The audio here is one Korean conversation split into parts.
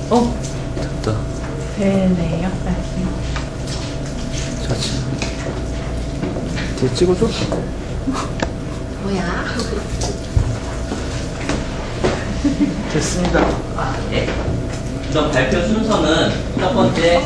됐다. 되네요. 자치. 뒤에 찍어줘? 뭐야? 됐습니다. 네. 우선 발표 순서는 첫 번째,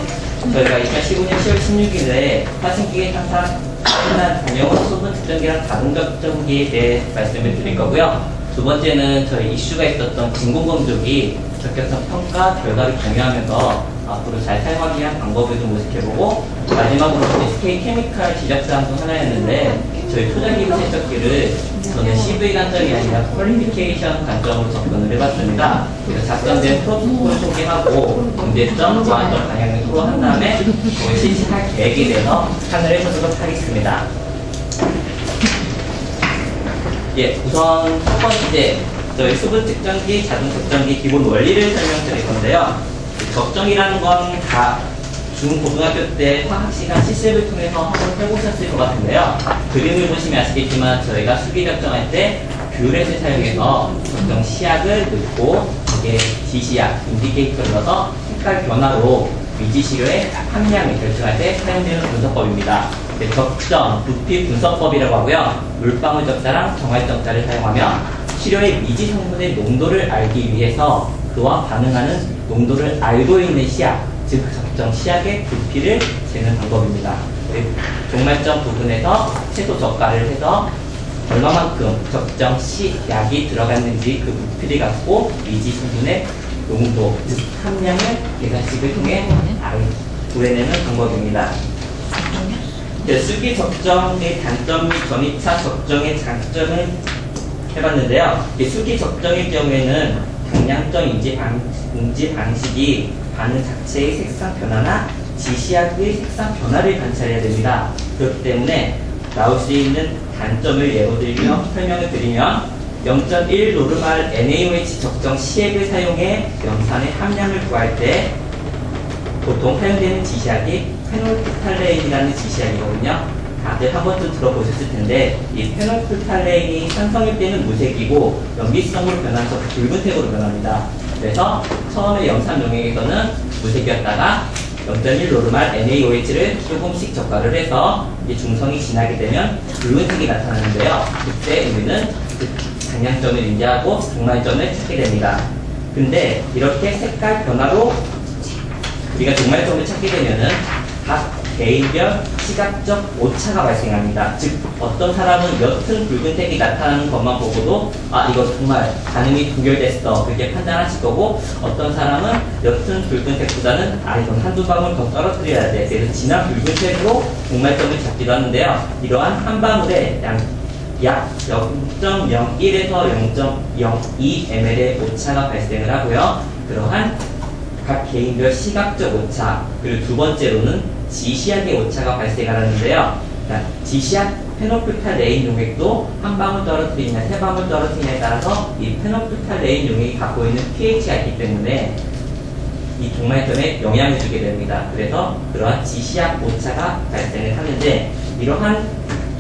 저희가 2015년 10월 16일에 화신기계 탐사 끝난 단영원 수분 측정기랑 다중 측정기에 대해 말씀을 드릴 거고요. 두 번째는 저희 이슈가 있었던 진공검조기 적격성 평가 결과를 공유하면서 앞으로 잘 사용하기 위한 방법을 좀 모색해보고, 마지막으로 SK 케미칼 지적사항 중 하나였는데, 저희 초자기부 세척기를 저는 CV 관점이 아니라 퀄리피케이션 관점으로 접근을 해봤습니다. 그래서 작성된 프로토콜을 소개하고 문제점, 보완점 방향을 토로한 다음에 저희 실시할 계획에 대해서 판을 해보도록 하겠습니다. 예, 우선 첫 번째, 저희 수분 측정기, 자동 측정기 기본 원리를 설명드릴 건데요. 적정이라는 건 다 중고등학교 때 화학 시간 실습을 통해서 한번 해보셨을 것 같은데요. 그림을 보시면 아시겠지만 저희가 수기 적정할 때 뷰렛을 사용해서 적정 시약을 넣고 거기에 지시약, 인디케이터를 넣어서 색깔 변화로 미지시료의 함량을 결정할 때 사용되는 분석법입니다. 적정, 부피 분석법이라고 하고요. 물방울 적자랑 정활 적자를 사용하며 시료의 미지 성분의 농도를 알기 위해서 그와 반응하는 농도를 알고 있는 시약, 즉 적정 시약의 부피를 재는 방법입니다. 종말점 부분에서 채소 저가를 해서 얼마만큼 적정 시약이 들어갔는지 그 부피를 갖고 미지 성분의 농도, 즉 함량을 계산식을 통해 구해내는 방법입니다. 수기 적정의 단점 및 전이차 적정의 장점을 해봤는데요. 수기 적정의 경우에는 당량점 인지 방식이 반응 자체의 색상 변화나 지시약의 색상 변화를 관찰해야 됩니다. 그렇기 때문에 나올 수 있는 단점을 예로 들며 설명을 드리면 0.1 노르말 NaOH 적정 시액을 사용해 염산의 함량을 구할 때 보통 사용되는 지시약이 페놀프탈레인이라는 지시약이거든요. 다들 한 번쯤 들어보셨을 텐데 이 페놀프탈레인이 산성일 때는 무색이고 염기성으로 변하면서 붉은색으로 변합니다. 그래서 처음에 염산 용액에서는 무색이었다가 0.1 노르말 NaOH를 조금씩 적과를 해서 이 중성이 지나게 되면 붉은색이 나타나는데요. 그때 우리는 당량점을 인지하고 종말점을 찾게 됩니다. 근데 이렇게 색깔 변화로 우리가 종말점을 찾게 되면은 각 개인별 시각적 오차가 발생합니다. 즉 어떤 사람은 옅은 붉은색이 나타나는 것만 보고도 이거 정말 반응이 동결됐어 그렇게 판단하실 거고, 어떤 사람은 옅은 붉은색보다는 이건 한두 방울 더 떨어뜨려야 돼, 그래서 진한 붉은색으로 종말점을 잡기도 하는데요. 이러한 한 방울에 약 0.01에서 0.02ml의 오차가 발생을 하고요. 그러한 각 개인별 시각적 오차, 그리고 두 번째로는 지시약의 오차가 발생하는데요. 지시약 페놀프탈레인 용액도 한 방울 떨어뜨리냐 세 방울 떨어뜨리냐에 따라서 이 페놀프탈레인 용액이 갖고 있는 pH가 있기 때문에 이 종말점에 영향을 주게 됩니다. 그래서 그러한 지시약 오차가 발생을 하는데, 이러한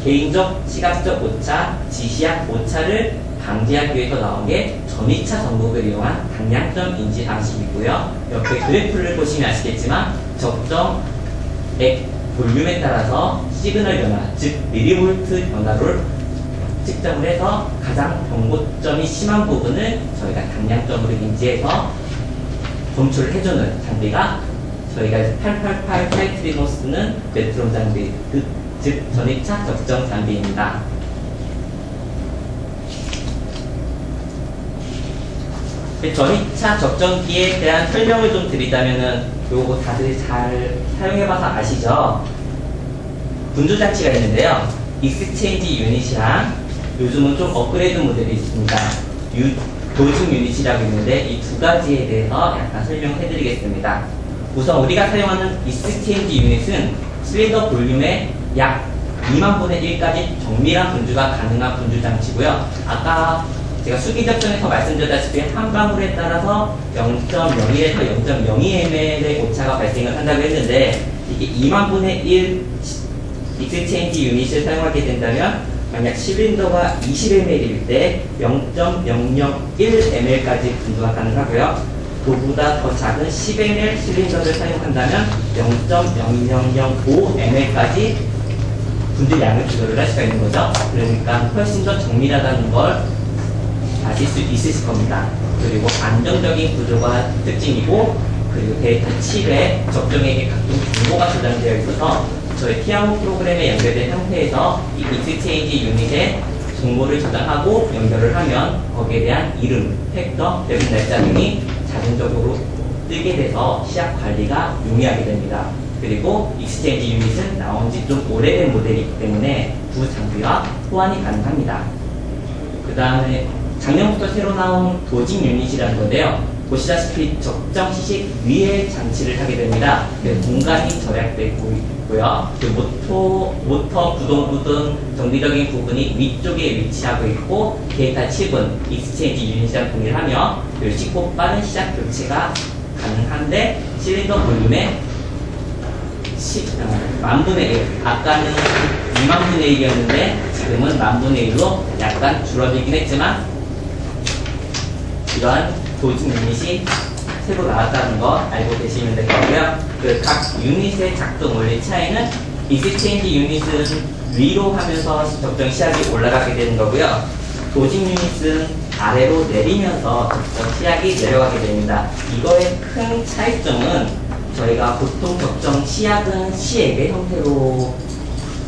개인적 시각적 오차, 지시약 오차를 방지하기 위해서 나온 게 전이차 전복을 이용한 당량점 인지 방식이고요. 옆에 그래프를 보시면 아시겠지만 적정 액 볼륨에 따라서 시그널 변화, 즉 미리볼트 변화를 측정을 해서 가장 경고점이 심한 부분을 저희가 당량점으로 인지해서 검출을 해주는 장비가 저희가 888 타이트리노 쓰는 메트론 장비, 즉 전이차 적정 장비입니다. 전이차 적정기에 대한 설명을 좀 드리자면은 요거 다들 잘 사용해봐서 아시죠? 분조장치가 있는데요. 익스체인지 유닛이랑 요즘은 좀 업그레이드 모델이 있습니다. 도중 유닛이라고 있는데 이 두 가지에 대해서 약간 설명해드리겠습니다. 우선 우리가 사용하는 익스체인지 유닛은 실린더 볼륨의 약 2만 분의 1까지 정밀한 분주가 가능한 분주장치고요. 아까 제가 수기 적정에서 말씀드렸다시피 한 방울에 따라서 0.01에서 0.02ml의 오차가 발생을 한다고 했는데, 이게 2만 분의 1 익스체인지 유닛을 사용하게 된다면 만약 실린더가 20ml일 때 0.001ml까지 분주가 가능하고요. 그보다 더 작은 10ml 실린더를 사용한다면 0.0005ml까지 분질량을 조절을 할 수가 있는 거죠. 그러니까 훨씬 더 정밀하다는 걸 아실 수 있으실 겁니다. 그리고 안정적인 구조가 특징이고, 그리고 데이터 칩에 적정액의 각종 정보가 저장되어 있어서 저희 티아모 프로그램에 연결된 상태에서 이 익스체인지 유닛에 정보를 저장하고 연결을 하면 거기에 대한 이름, 팩터, 배분 날짜 등이 자동적으로 뜨게 돼서 시약 관리가 용이하게 됩니다. 그리고 익스체인지 유닛은 나온 지 좀 오래된 모델이기 때문에 두 장비와 호환이 가능합니다. 그 다음에 작년부터 새로 나온 도징 유닛이라는 건데요. 보시다시피 적정 시식 위에 장치를 하게 됩니다. 공간이 절약되고 있고요. 그 모터 구동 등 정비적인 부분이 위쪽에 위치하고 있고, 데이터 칩은 익스체인지 유닛이랑 동일하며 쉽고 빠른 시작 교체가 가능한데, 실린더 볼륨의 10,000분의 1, 아까는 20,000분의 1이었는데 지금은 10,000분의 1로 약간 줄어들긴 했지만, 이러한 도징 유닛이 새로 나왔다는 거 알고 계시면 될 거고요. 그 각 유닛의 작동 원리 차이는 익스체인지 유닛은 위로 하면서 적정 시약이 올라가게 되는 거고요. 도징 유닛은 아래로 내리면서 적정 시약이 내려가게 됩니다. 이거의 큰 차이점은 저희가 보통 적정 시약은 시액의 형태로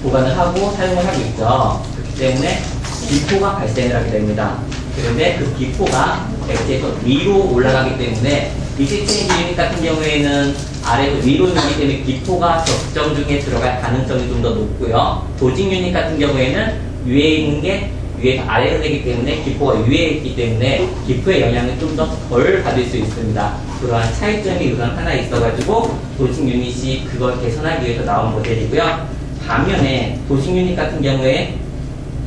보관을 하고 사용을 하고 있죠. 그렇기 때문에 기포가 발생을 하게 됩니다. 그런데 그 기포가 액체에서 위로 올라가기 때문에 익스체인지 유닛 같은 경우에는 아래에서 위로 오기 때문에 기포가 적정 중에 들어갈 가능성이 좀 더 높고요. 도징 유닛 같은 경우에는 위에 있는 게 위에서 아래로 되기 때문에 기포가 위에 있기 때문에 기포의 영향을 좀 더 덜 받을 수 있습니다. 그러한 차이점이 우선 하나 있어가지고 도징 유닛이 그걸 개선하기 위해서 나온 모델이고요. 반면에 도징 유닛 같은 경우에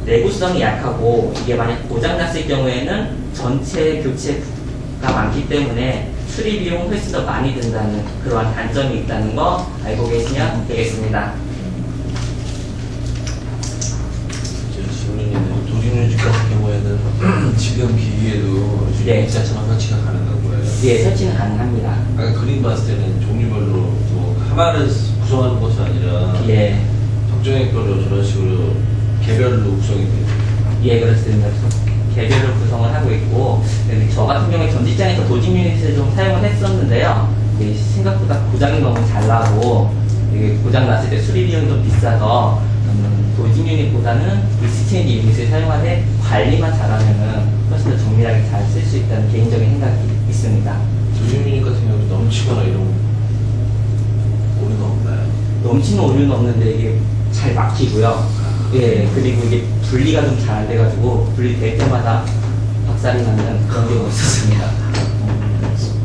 내구성이 약하고 이게 만약 고장났을 경우에는 전체 교체가 많기 때문에 수리 비용은 훨씬 더 많이 든다는 그러한 단점이 있다는 거 알고 계시면 되겠습니다. 도징 유닛 같은 경우에는 지금 기기에도 네. 자체만 설치가 가능한 거예요. 예, 설치는 가능합니다. 아까 그림 봤을 때는 종류별로 뭐 하나를 구성하는 것이 아니라 예, 적정액별로 저런 식으로 개별로 구성이 돼요. 예, 그렇습니다. 개별로 구성을 하고 있고, 저 같은 경우에 전 직장에서 도징 유닛을 좀 사용을 했었는데요. 이게 생각보다 고장이 너무 잘 나고, 이게 고장 났을 때 수리 비용이 좀 비싸서 도징 유닛보다는 익스체인지 유닛을 사용하되 관리만 잘하면은 훨씬 더 정밀하게 잘 쓸 수 있다는 개인적인 생각이 있습니다. 도징 유닛 같은 경우는 넘치거나 이런 오류가 없나요? 넘치는 오류는 없는데 이게 잘 막히고요. 예, 그리고 이게 분리가 좀 잘 안 돼가지고 분리될 때마다 박살이 나는 그런 경우가 있었습니다.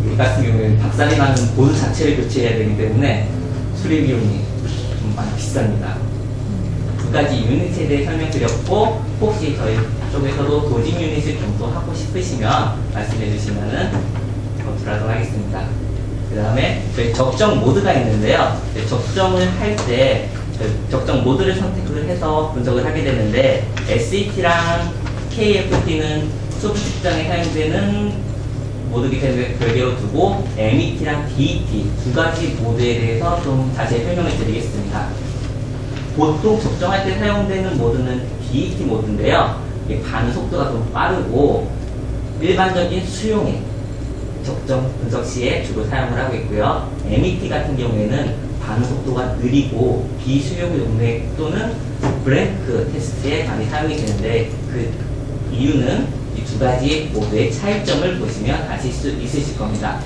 이 같은 경우에는 박살이 나는 보드 자체를 교체해야 되기 때문에 수리 비용이 좀 많이 비쌉니다. 두 가지 유닛에 대해 설명드렸고, 혹시 저희 쪽에서도 도징 유닛을 검토하고 싶으시면 말씀해 주시면은 검토하도록 하겠습니다. 그 다음에 저희 적정 모드가 있는데요. 적정을 할 때 적정 모드를 선택을 해서 분석을 하게 되는데, SET랑 KFT는 수분 측정에 사용되는 모드이기 때문에 별개로 두고, MET랑 DET 두 가지 모드에 대해서 좀 자세히 설명을 드리겠습니다. 보통 적정할 때 사용되는 모드는 DET 모드인데요. 이게 반응 속도가 좀 빠르고 일반적인 수용액 적정 분석 시에 주로 사용을 하고 있고요. MET 같은 경우에는 반응 속도가 느리고 비수용 용액 또는 블랭크 테스트에 많이 사용이 되는데, 그 이유는 이 두 가지 모드의 차이점을 보시면 아실 수 있으실 겁니다.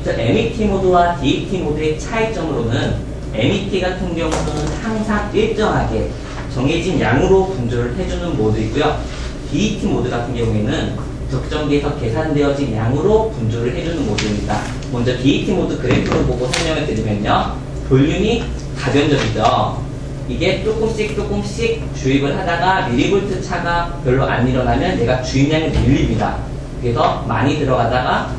MET 모드와 DET 모드의 차이점으로는 MET 같은 경우는 항상 일정하게 정해진 양으로 분조를 해주는 모드이고요. DET 모드 같은 경우에는 적정기에서 계산되어진 양으로 분조를 해주는 모드입니다. 먼저 DET 모드 그래프를 보고 설명을 드리면요. 볼륨이 다변적이죠. 이게 조금씩 주입을 하다가 미리볼트 차가 별로 안 일어나면 얘가 주입량이 밀립니다. 그래서 많이 들어가다가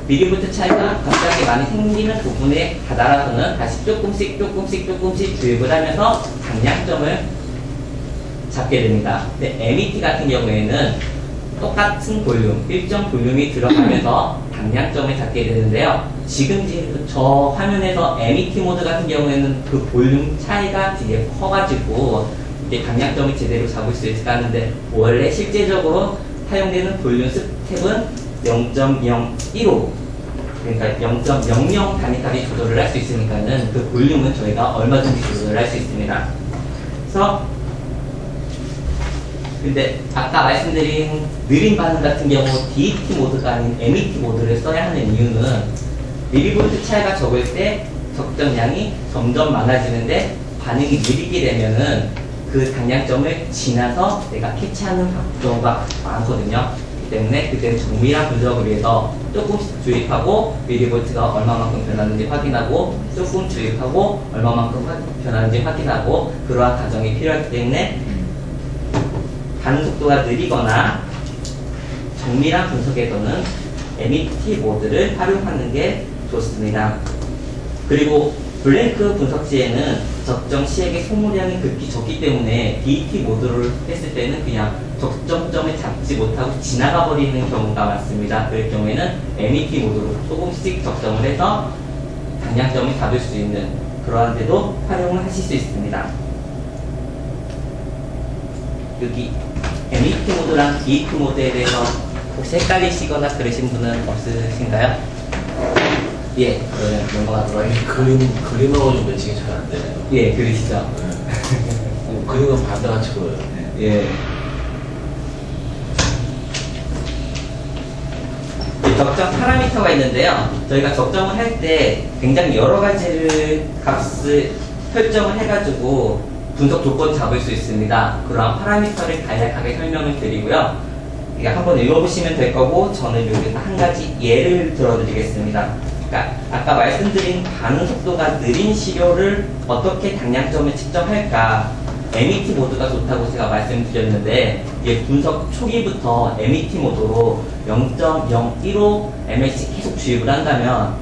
미리볼트 차이가 갑자기 많이 생기는 부분에 다다라서는 다시 조금씩 주입을 하면서 장량점을 잡게 됩니다. 근데 MET 같은 경우에는 똑같은 볼륨, 일정 볼륨이 들어가면서 당량점을 잡게 되는데요. 지금 저 화면에서 MET 모드 같은 경우에는 그 볼륨 차이가 되게 커가지고 이게 당량점을 제대로 잡을 수 있을까 하는데, 원래 실제적으로 사용되는 볼륨 스텝은 0.015, 그러니까 0.00 단위까지 조절을 할 수 있으니까는 그 볼륨은 저희가 얼마든지 조절을 할 수 있습니다. 그래서 근데 아까 말씀드린 느린 반응 같은 경우 DET 모드가 아닌 MET 모드를 써야 하는 이유는 미리볼트 차이가 적을 때 적정량이 점점 많아지는데 반응이 느리게 되면은 그 당량점을 지나서 내가 캐치하는 경우가 많거든요. 그렇기 때문에 그때는 정밀한 분석을 위해서 조금씩 주입하고 미리볼트가 얼마만큼 변하는지 확인하고 조금 주입하고 얼마만큼 변하는지 확인하고 그러한 과정이 필요하기 때문에 반응 속도가 느리거나 정밀한 분석에서는 MET 모드를 활용하는 게 좋습니다. 그리고 블랭크 분석 시에는 적정 시액의 소모량이 극히 적기 때문에 DET 모드를 했을 때는 그냥 적정점을 잡지 못하고 지나가 버리는 경우가 많습니다. 그럴 경우에는 MET 모드로 조금씩 적정을 해서 당량점을 잡을 수 있는 그러한 데도 활용을 하실 수 있습니다. 여기 MET 모드랑 DET 모드에 대해서 혹시 헷갈리시거나 그러신 분은 없으신가요? 예, 그러면 넘어가도록 하겠습니다. 그림하고 좀 매칭이 잘 안 되네요. 예, 그러시죠. 그림은 반대같이 보여요. 예. 적정 파라미터가 있는데요. 저희가 적정을 할 때 굉장히 여러 가지를 값을 설정을 해가지고 분석 조건 잡을 수 있습니다. 그러한 파라미터를 간략하게 설명을 드리고요. 이거 한번 읽어보시면 될 거고, 저는 여기서 한 가지 예를 들어드리겠습니다. 그러니까 아까 말씀드린 반응 속도가 느린 시료를 어떻게 당량점을 측정할까? MET 모드가 좋다고 제가 말씀드렸는데, 이게 분석 초기부터 MET 모드로 0.015 ml씩 계속 주입을 한다면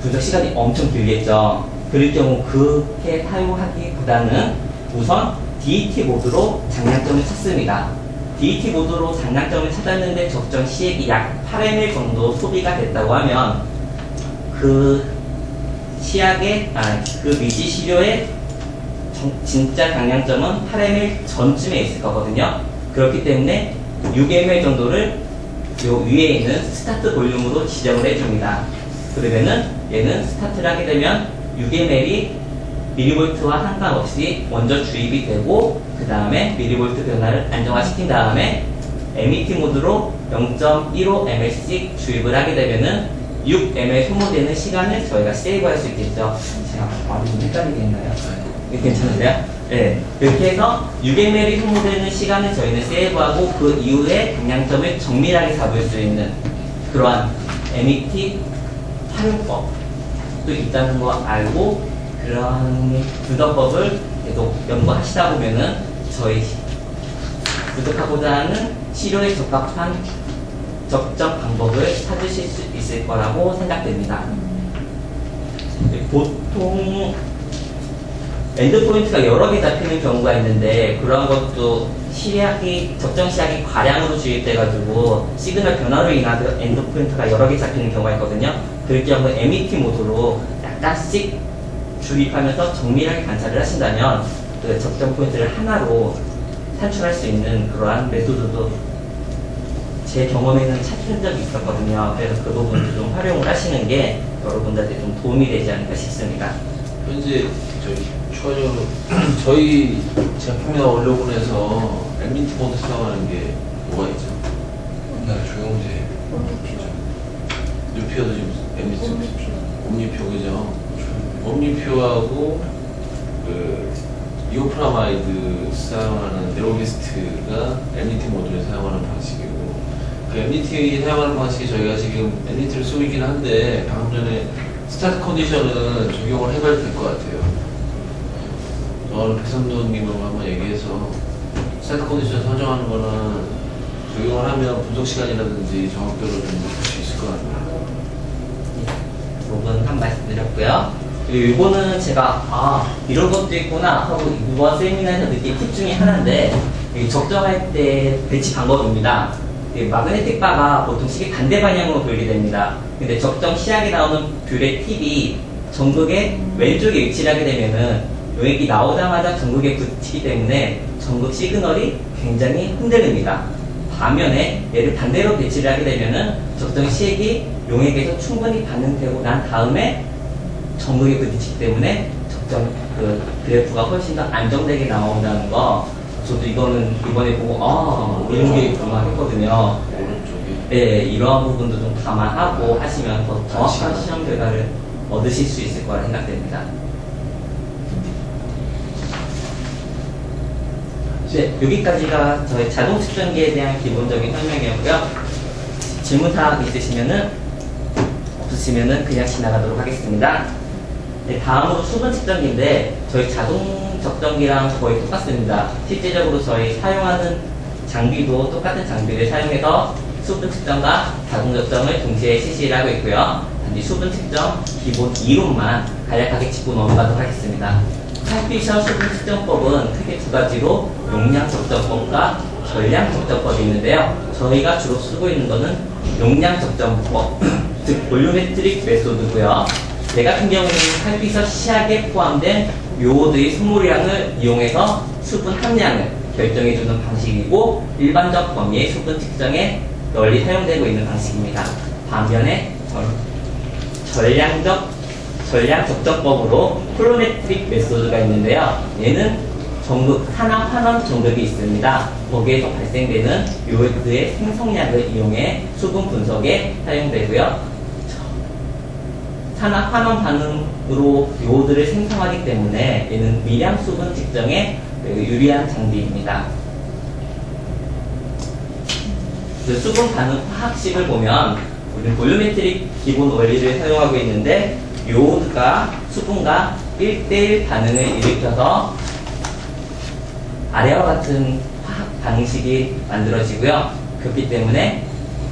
분석 시간이 엄청 길겠죠. 그럴 경우 그렇게 사용하기보다는 우선 DET 모드로 당량점을 찾습니다. DET 모드로 당량점을 찾았는데 적정 시액이 약 8ml 정도 소비가 됐다고 하면 그 그 미지 시료의 진짜 당량점은 8ml 전쯤에 있을 거거든요. 그렇기 때문에 6ml 정도를 요 위에 있는 스타트 볼륨으로 지정을 해줍니다. 그러면은 얘는 스타트를 하게 되면 6ml이 미리볼트와 상관없이 먼저 주입이 되고, 그 다음에 미리볼트 변화를 안정화시킨 다음에 MET 모드로 0.15 ml씩 주입을 하게 되면은 6ml 소모되는 시간을 저희가 세이브할 수 있겠죠. 제가 말이 좀 헷갈리겠나요? 괜찮으세요? 네. 이렇게 해서 6ml이 소모되는 시간을 저희는 세이브하고 그 이후에 당량점을 정밀하게 잡을 수 있는 그러한 MET 활용법도 있다는 거 알고, 그런 분석법을 계속 연구하시다 보면은 저희 분석하고자 하는 치료에 적합한 적정 방법을 찾으실 수 있을 거라고 생각됩니다. 보통 엔드포인트가 여러 개 잡히는 경우가 있는데, 그런 것도 적정 시약이 과량으로 주입돼가지고 시그널 변화로 인한 엔드포인트가 여러 개 잡히는 경우가 있거든요. 그럴 경우에 MET 모드로 약간씩 주입하면서 정밀하게 관찰을 하신다면 그 적정 포인트를 하나로 산출할 수 있는 그러한 메소드도 제 경험에는 찾은 적이 있었거든요. 그래서 그 부분도 좀 활용을 하시는 게 여러분들한테 좀 도움이 되지 않을까 싶습니다. 현재 추가적으로 저희 제품이나 원료군에서 MET 모드 사용하는 게 뭐가 있죠? 조영재. 뉴피어도 지금 MET 옴니표 그죠? 옴니표하고 그 이오프라마이드 사용하는 네로게스트가 MET 모드를 사용하는 방식이고, 그 MET 사용하는 방식이 저희가 지금 MET를 쓰고 있긴 한데 방금 전에 스타트 컨디션은 적용을 해봐야 될 것 같아요. 오늘 백선도님하고 한번 얘기해서 스타트 컨디션 설정하는 거는 적용을 하면 분석 시간이라든지 정확도를 좀 높일 수 있을 것 같아요. 부분 한 말씀 드렸고요. 그리고 이거는 제가 이런 것도 있구나 하고 이번 세미나에서 느낀 팁 중에 하나인데, 적정할 때 배치 방법입니다. 이 마그네틱 바가 보통 시계 반대 방향으로 돌게 됩니다. 근데 적정 시약에 나오는 뷰의 팁이 전극의 왼쪽에 위치를 하게 되면은 용액이 나오자마자 전극에 붙이기 때문에 전극 시그널이 굉장히 흔들립니다. 반면에 얘를 반대로 배치를 하게 되면은 적정 시액이 용액에서 충분히 반응되고 난 다음에 전극에 부딪히기 때문에 적정 그 그래프가 훨씬 더 안정되게 나온다는 거, 저도 이거는 이번에 보고 이런 게 있구나 했거든요. 오른쪽에. 네, 이러한 부분도 좀 감안하고 하시면 더 정확한 시험 결과를 얻으실 수 있을 거라 생각됩니다. 네, 여기까지가 저희 자동 측정기에 대한 기본적인 설명이었고요. 질문사항 있으시면은, 없으시면은 그냥 지나가도록 하겠습니다. 네, 다음으로 수분 측정기인데 저희 자동 측정기랑 거의 똑같습니다. 실제적으로 저희 사용하는 장비도 똑같은 장비를 사용해서 수분 측정과 자동 측정을 동시에 실시를 하고 있고요. 단지 수분 측정 기본 이론만 간략하게 짚고 넘어가도록 하겠습니다. 칼피셔 수분 측정법은 크게 두 가지로 용량 적정법과 전량 적정법이 있는데요. 저희가 주로 쓰고 있는 것은 용량 적정법, 즉 볼륨메트릭 메소드고요. 제 같은 경우에는 칼피셔 시약에 포함된 요오드의 소모량을 이용해서 수분 함량을 결정해주는 방식이고, 일반적 범위의 수분 측정에 널리 사용되고 있는 방식입니다. 반면에 전량 적정법으로 콜로메트릭 메소드가 있는데요. 얘는 전극, 산화 환원 전극이 있습니다. 거기에서 발생되는 요오드의 생성량을 이용해 수분 분석에 사용되고요. 산화 환원 반응으로 요오드를 생성하기 때문에 얘는 미량 수분 측정에 매우 유리한 장비입니다. 수분 반응 화학식을 보면 우리는 볼륨메트릭 기본 원리를 사용하고 있는데, 요오드가 수분과 1대1 반응을 일으켜서 아래와 같은 화학 반응식이 만들어지고요. 그렇기 때문에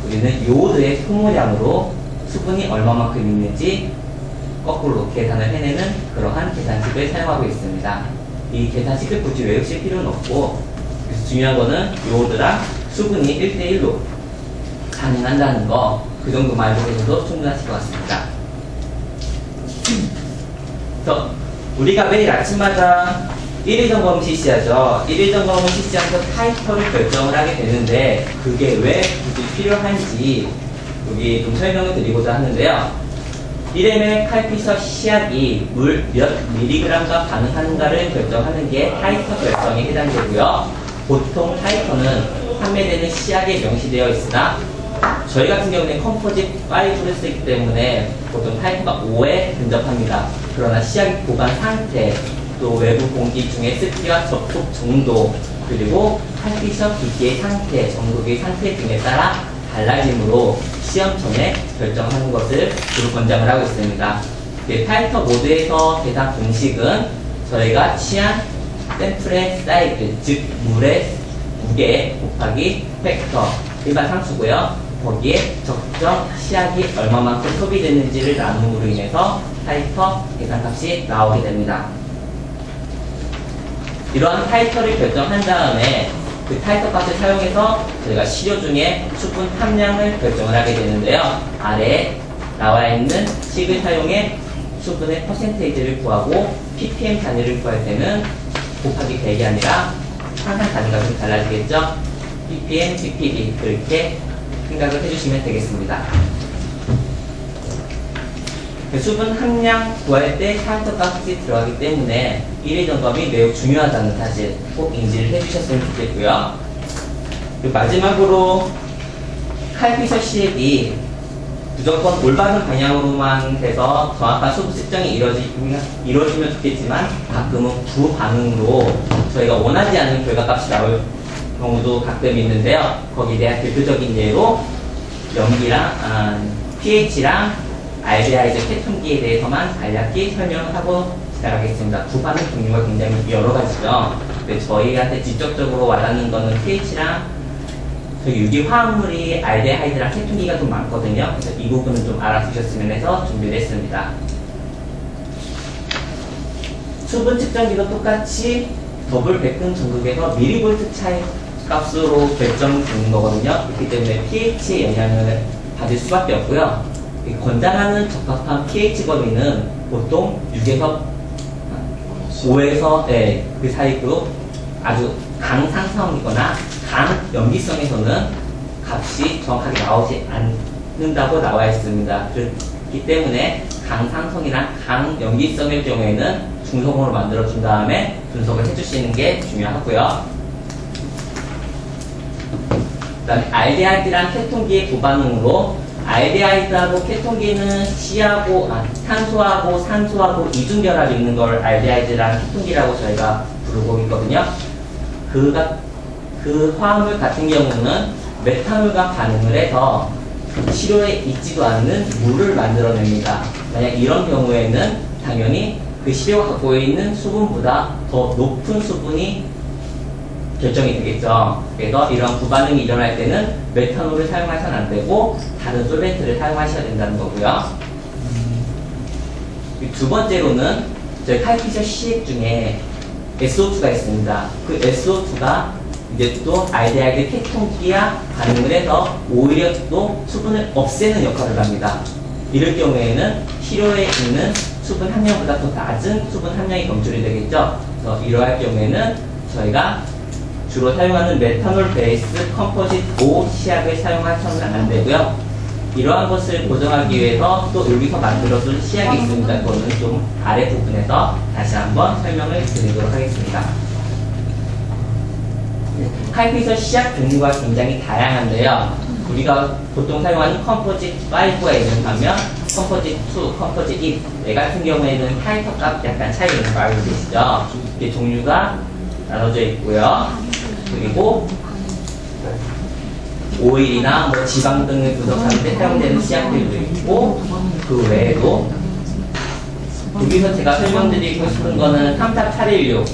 우리는 요오드의 소모량으로 수분이 얼마만큼 있는지 거꾸로 계산을 해내는 그러한 계산식을 사용하고 있습니다. 이 계산식을 굳이 외우실 필요는 없고, 그래서 중요한 거는 요오드랑 수분이 1대1로 반응한다는 거, 그 정도만 알고 계셔도 충분하실 것 같습니다. 그래서 우리가 매일 아침마다 1일 점검을 실시하죠. 1일 점검을 실시하면서 타이터를 결정을 하게 되는데, 그게 왜 굳이 필요한지 여기 좀 설명을 드리고자 하는데요. 1m의 칼피셔 시약이 물 몇 미리그램과 반응하는가를 결정하는 게 타이터 결정에 해당되고요. 보통 타이터는 판매되는 시약에 명시되어 있으나 저희 같은 경우는 컴포짓 5를 쓰기 때문에 보통 타이터가 5에 근접합니다. 그러나 시약의 보관 상태, 또 외부 공기 중의 습기와 접촉 정도, 그리고 칼피셔 기기의 상태, 전극의 상태 등에 따라 달라지므로 시험 전에 결정하는 것을 주로 권장을 하고 있습니다. 타이터 모드에서 계산 공식은 저희가 취한 샘플의 사이즈, 즉 물의 무게 곱하기 팩터, 일반 상수고요. 거기에 적정 시약이 얼마만큼 소비되는지를 나눔으로 인해서 타이터 계산값이 나오게 됩니다. 이러한 타이터를 결정한 다음에 그 타이터 값을 사용해서 저희가 시료 중에 수분 함량을 결정을 하게 되는데요. 아래에 나와 있는 식을 사용해 수분의 퍼센테이지를 구하고 ppm 단위를 구할 때는 곱하기 100이 아니라 항상 단위가 좀 달라지겠죠? ppm, ppb 그렇게 생각을 해주시면 되겠습니다. 수분 함량 구할 때 타이터 값이 들어가기 때문에 1일 점검이 매우 중요하다는 사실 꼭 인지를 해주셨으면 좋겠고요. 그리고 마지막으로 칼피셔 시액이 무조건 올바른 방향으로만 돼서 정확한 수분 측정이 이루어지면 좋겠지만, 가끔은 부반응으로 저희가 원하지 않는 결과값이 나올 경우도 가끔 있는데요. 거기에 대한 대표적인 예로 염기랑 pH랑 알데하이드 케톤기에 대해서만 간략히 설명하고 지나가겠습니다. 부반응 종류가 굉장히 여러 가지죠. 근데 저희한테 직접적으로 와닿는 거는 pH랑 저희 유기화합물이 알데하이드랑 케톤기가 좀 많거든요. 그래서 이 부분은 좀 알아두셨으면 해서 준비를 했습니다. 수분 측정기도 똑같이 더블 백근 전극에서 미리볼트 차이 값으로 결정되는 거거든요. 그렇기 때문에 pH의 영향을 받을 수밖에 없고요. 이 권장하는 적합한 pH 범위는 보통 6에서 5에서 그 사이고 아주 강상성이거나 강염기성에서는 값이 정확하게 나오지 않는다고 나와 있습니다. 그렇기 때문에 강상성이나 강염기성일 경우에는 중성으로 만들어준 다음에 분석을 해주시는 게 중요하고요. 그 다음에 알데하이드랑 케톤기의 부반응으로 알데하이드하고 케톤기는 탄소하고 산소하고 이중결합이 있는 걸 알데하이드랑 케톤기라고 저희가 부르고 있거든요. 그 화합물 같은 경우는 메탄올과 반응을 해서 시료에 있지도 않는 물을 만들어냅니다. 만약 이런 경우에는 당연히 그 시료가 갖고 있는 수분보다 더 높은 수분이 결정이 되겠죠. 그래서 이런 부반응이 일어날 때는 메탄올을 사용하셔는 안 되고 다른 솔벤트를 사용하셔야 된다는 거고요. 두 번째로는 저희 칼피셔 시액 중에 SO2가 있습니다. 그 SO2가 이제 또 알데하이드 케톤기와 반응을 해서 오히려 또 수분을 없애는 역할을 합니다. 이럴 경우에는 시료에 있는 수분 함량보다 더 낮은 수분 함량이 검출이 되겠죠. 그래서 이러할 경우에는 저희가 주로 사용하는 메탄올 베이스 컴포짓 5 시약을 사용하셔는 안 되고요. 이러한 것을 보정하기 위해서 또 여기서 만들어둔 시약이 있습니다. 그거는 좀 아래 부분에서 다시 한번 설명을 드리도록 하겠습니다. 칼피셔 시약 종류가 굉장히 다양한데요. 우리가 보통 사용하는 컴포짓 5가 있는 반면 컴포짓 2, 컴포짓 1, 얘 같은 경우에는 타이터 값 약간 차이 있는 거 알고 계시죠? 이게 종류가 나눠져 있고요. 그리고 오일이나 뭐 지방 등을 분석하는 데 사용되는 시약들도 있고, 그 외에도 여기서 제가 설명드리고 싶은 거는 34816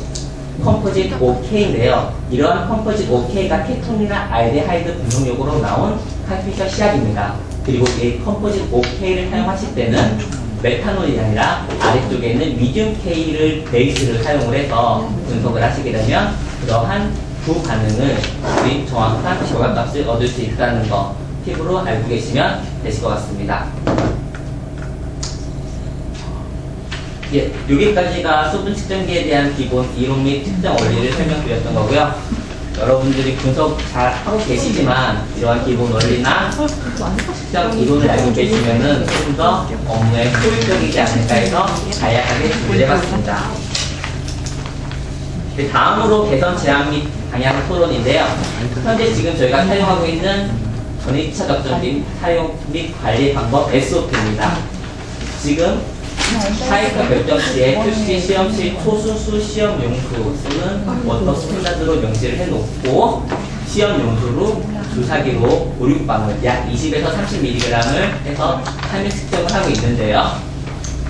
컴포짓 OK인데요. 이러한 컴포짓 OK가 케톤이나 알데하이드 분석용으로 나온 칼피셔 시약입니다. 그리고 이 컴포짓 OK를 사용하실 때는 메탄올이 아니라 아래쪽에 있는 미디움 K를 베이스를 사용을 해서 분석을 하시게 되면 그러한 두 반응을 우리 정확한 결과값을 얻을 수 있다는 거 팁으로 알고 계시면 되실 것 같습니다. 예, 여기까지가 수분 측정기에 대한 기본 이론 및 측정 원리를 설명드렸던 거고요. 여러분들이 분석 잘 하고 계시지만 이러한 기본 원리나 측정 이론을 알고 계시면은 좀 더 업무에 효율적이지 않을까 해서 다양하게 준비해봤습니다. 다음으로 개선 제한 및 방향 토론인데요. 현재 지금 저희가 사용하고 있는 전이차 적정기 사용 및 관리 방법 SOP입니다. 지금 타이터 결정 시에 표시 시험실 초수수 시험 용수는 워터 스탠다드로 명시를 해놓고 시험 용수로 주사기로 5, 6방울 약 20에서 30mg을 해서 삶의 측정을 하고 있는데요.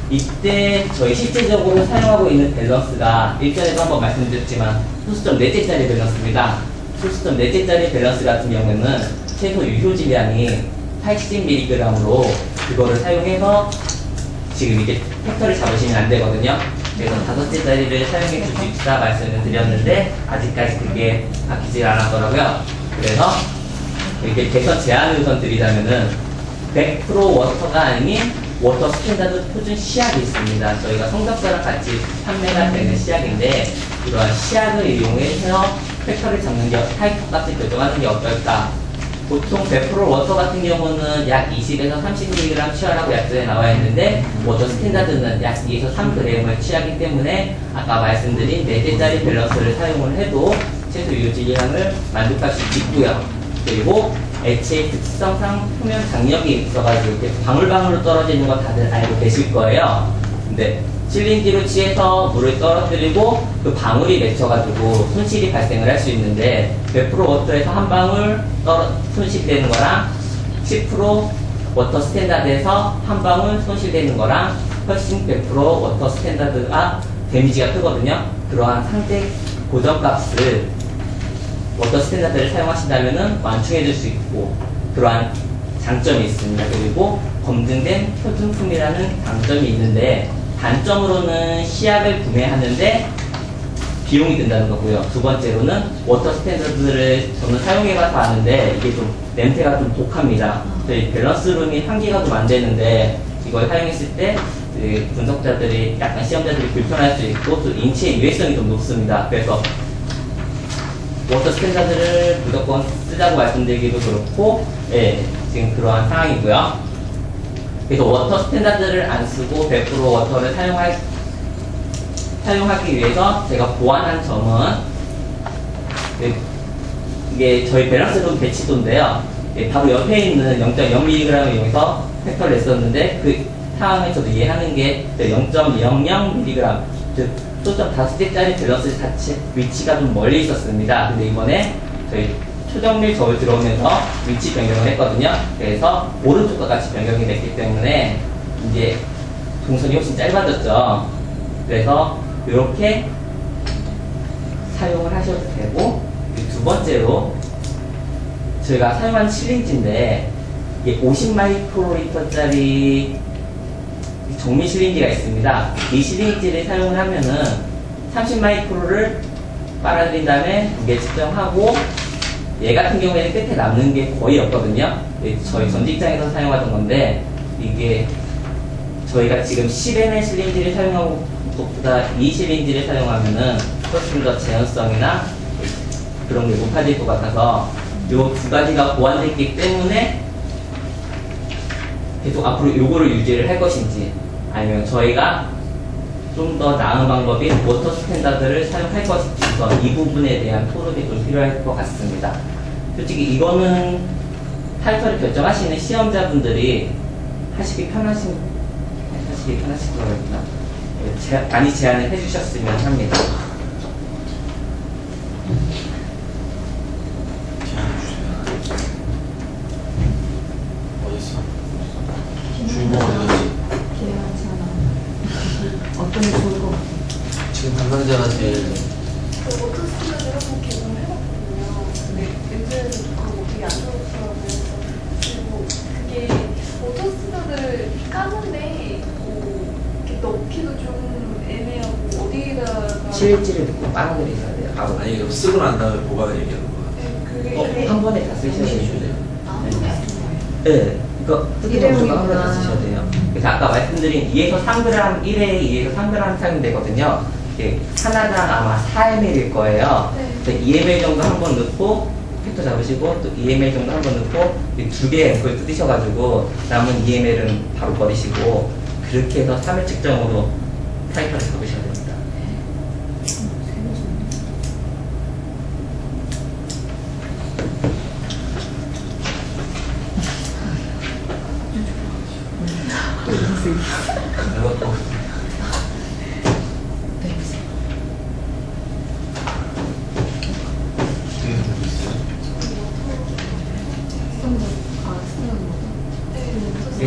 이때 저희 실제적으로 사용하고 있는 밸런스가 일전에도 한번 말씀드렸지만 소수점 넷째짜리 밸런스입니다. 소수점 넷째짜리 밸런스 같은 경우는 최소 유효질량이 80mg으로 그거를 사용해서 지금 이제 팩터를 잡으시면 안 되거든요. 그래서 5째짜리를 사용해 줄 수 있다 말씀을 드렸는데 아직까지 그게 바뀌질 않았더라고요. 그래서 이렇게 개선 제한을 우선 드리자면은 100% 워터가 아닌 워터 스탠다드 표준 시약이 있습니다. 저희가 성적서랑 같이 판매가 되는 시약인데 이러한 시약을 이용해서 팩터를 잡는 게 타이터 값을 결정하는 게 어떨까? 보통 100% 워터 같은 경우는 약 20에서 30mg 취하라고 약정에 나와 있는데 워터 스탠다드는 약 2에서 3g을 취하기 때문에 아까 말씀드린 4개짜리 밸런스를 사용을 해도 최소 유효질량을 만족할 수 있고요. 그리고 액체의 특성상 표면 장력이 있어가지고 이렇게 방울방울로 떨어지는 거 다들 알고 계실 거예요. 근데 실린지로 취해서 물을 떨어뜨리고 그 방울이 맺혀가지고 손실이 발생을 할 수 있는데 100% 워터에서 한 방울 손실되는 거랑 10% 워터 스탠다드에서 한 방울 손실되는 거랑 훨씬 100% 워터 스탠다드가 데미지가 크거든요. 그러한 상대 고정값을 워터 스탠다드를 사용하신다면 완충해 줄 수 있고 그러한 장점이 있습니다. 그리고 검증된 표준품이라는 장점이 있는데 단점으로는 시약을 구매하는데 비용이 든다는 거고요. 두 번째로는 워터 스탠더드를 저는 사용해봐서 아는데 이게 좀 냄새가 좀 독합니다. 저희 밸런스룸이 환기가 좀 안 되는데 이걸 사용했을 때 그 분석자들이 약간 시험자들이 불편할 수 있고 또 인체의 유해성이 좀 높습니다. 그래서 워터 스탠다드를 무조건 쓰자고 말씀드리기도 그렇고, 예, 지금 그러한 상황이고요. 그래서 워터 스탠다드를 안 쓰고 100% 워터를 사용하기 위해서 제가 보완한 점은, 이게 저희 밸런스룸 배치도인데요. 예, 바로 옆에 있는 0.0mg을 이용해서 팩터를 냈었는데, 그 상황에서도 이해하는 게 0.00mg, 즉, 초점 5개짜리 밸런스 자체 위치가 좀 멀리 있었습니다. 근데 이번에 저희 초정밀 저울 들어오면서 위치 변경을 했거든요. 그래서 오른쪽과 같이 변경이 됐기 때문에 이제 동선이 훨씬 짧아졌죠. 그래서 이렇게 사용을 하셔도 되고, 두 번째로 저희가 사용한 실린지인데 이게 50마이크로리터짜리 정밀 실린지가 있습니다. 이 실린지를 사용을 하면은 30마이크로를 빨아들인 다음에 무게 측정하고, 얘 같은 경우에는 끝에 남는 게 거의 없거든요. 저희 전직장에서 사용하던 건데, 이게 저희가 지금 10ml 실린지를 사용하고 것보다 이 실린지를 사용하면은 훨씬 더 재현성이나 그런 게 높아질 것 같아서 이 두 가지가 보완됐기 때문에 계속 앞으로 요거를 유지를 할 것인지, 아니면 저희가 좀 더 나은 방법인 워터 스탠다드를 사용할 것인지, 이 부분에 대한 토론이 좀 필요할 것 같습니다. 솔직히 이거는 타이틀을 결정하시는 시험자분들이 하시기 편하실 거니까 많이 제안을 해주셨으면 합니다. 어딨어? 주인공 어디 갔지? 어떤 게 좋을 것 같아요? 지금 담당자가 제일 그 워터 스탠다드 한번 개봉을 해봤거든요. 근데 냄새도 독하고 되게 안 좋더라고요. 그리고 그게 워터 스탠다드를 까는데 이렇게 넣기도 좀 애매하고 어디에다가 실지를 듣고 빨아들이셔야 돼요. 아니 그럼 쓰고 난 다음에 보관을 얘기하는 거야. 네, 그게 한 번에 다 쓰셔야 돼요. 아무리 같은 거예요. 네, 이거 뜯어서 한 번에 다 쓰셔야 돼요. 그래서 아까 말씀드린 2에서 3g, 1회 2에서 3g 사용 되거든요. 이게 하나당 아마 4ml일 거예요. 네. 그래서 2ml 정도 한 번 넣고 팩터 잡으시고 또 2ml 정도 한 번 넣고 두 개의 앰플 뜯으셔가지고 남은 2ml은 바로 버리시고, 그렇게 해서 3회 측정으로 타이터를 잡으셔야 됩니다.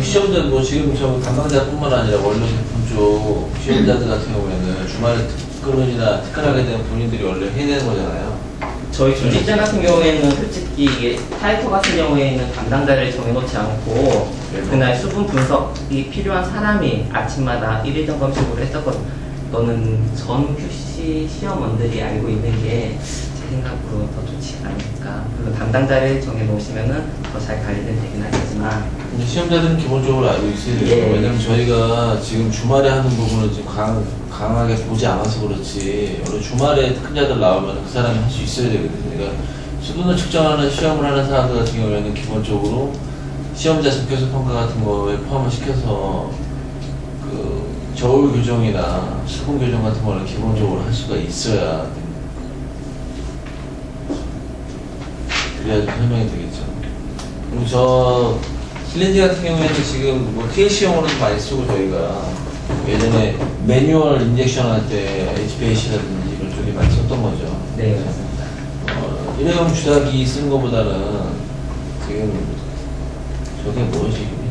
시험자 뭐 지금 저 담당자뿐만 아니라 원료 제품 쪽 시험자들 같은 경우에는 주말에 특근하게 되는 본인들이 원래 해내는 거잖아요. 저희 조직자 같은 경우에는 솔직히 이게 타이터 같은 경우에는 담당자를 정해놓지 않고 그날 수분 분석이 필요한 사람이 아침마다 1일 점검식으로 했었거든요. 이거는 전 QC 시험원들이 알고 있는 게 제 생각으로 더 좋지 않을까. 물론 담당자를 정해놓으시면은 더 잘 관리는 되긴 하겠지만, 근데 시험자들은 기본적으로 알고 있어야 돼요. 예. 왜냐면 저희가 지금 주말에 하는 부분을 지금 강하게 보지 않아서 그렇지, 원래 주말에 특근자들 나오면 그 사람이 할 수 있어야 되거든요. 그러니까 수분을 측정하는 시험을 하는 사람들 같은 경우에는 기본적으로 시험자 적교수 평가 같은 거에 포함을 시켜서 그 저울 교정이나 수분 교정 같은 거를 기본적으로 할 수가 있어야 됩니다. 그래야 좀 설명이 되겠죠. 그리고 저 실린지 같은 경우에는 지금 뭐 TLC용으로도 많이 쓰고, 저희가 예전에 매뉴얼 인젝션 할 때 HPAC라든지 이런 쪽에 많이 썼던 거죠. 네, 맞습니다. 일회용 주사기 쓰는 것보다는 지금 저게 뭐지 이름이?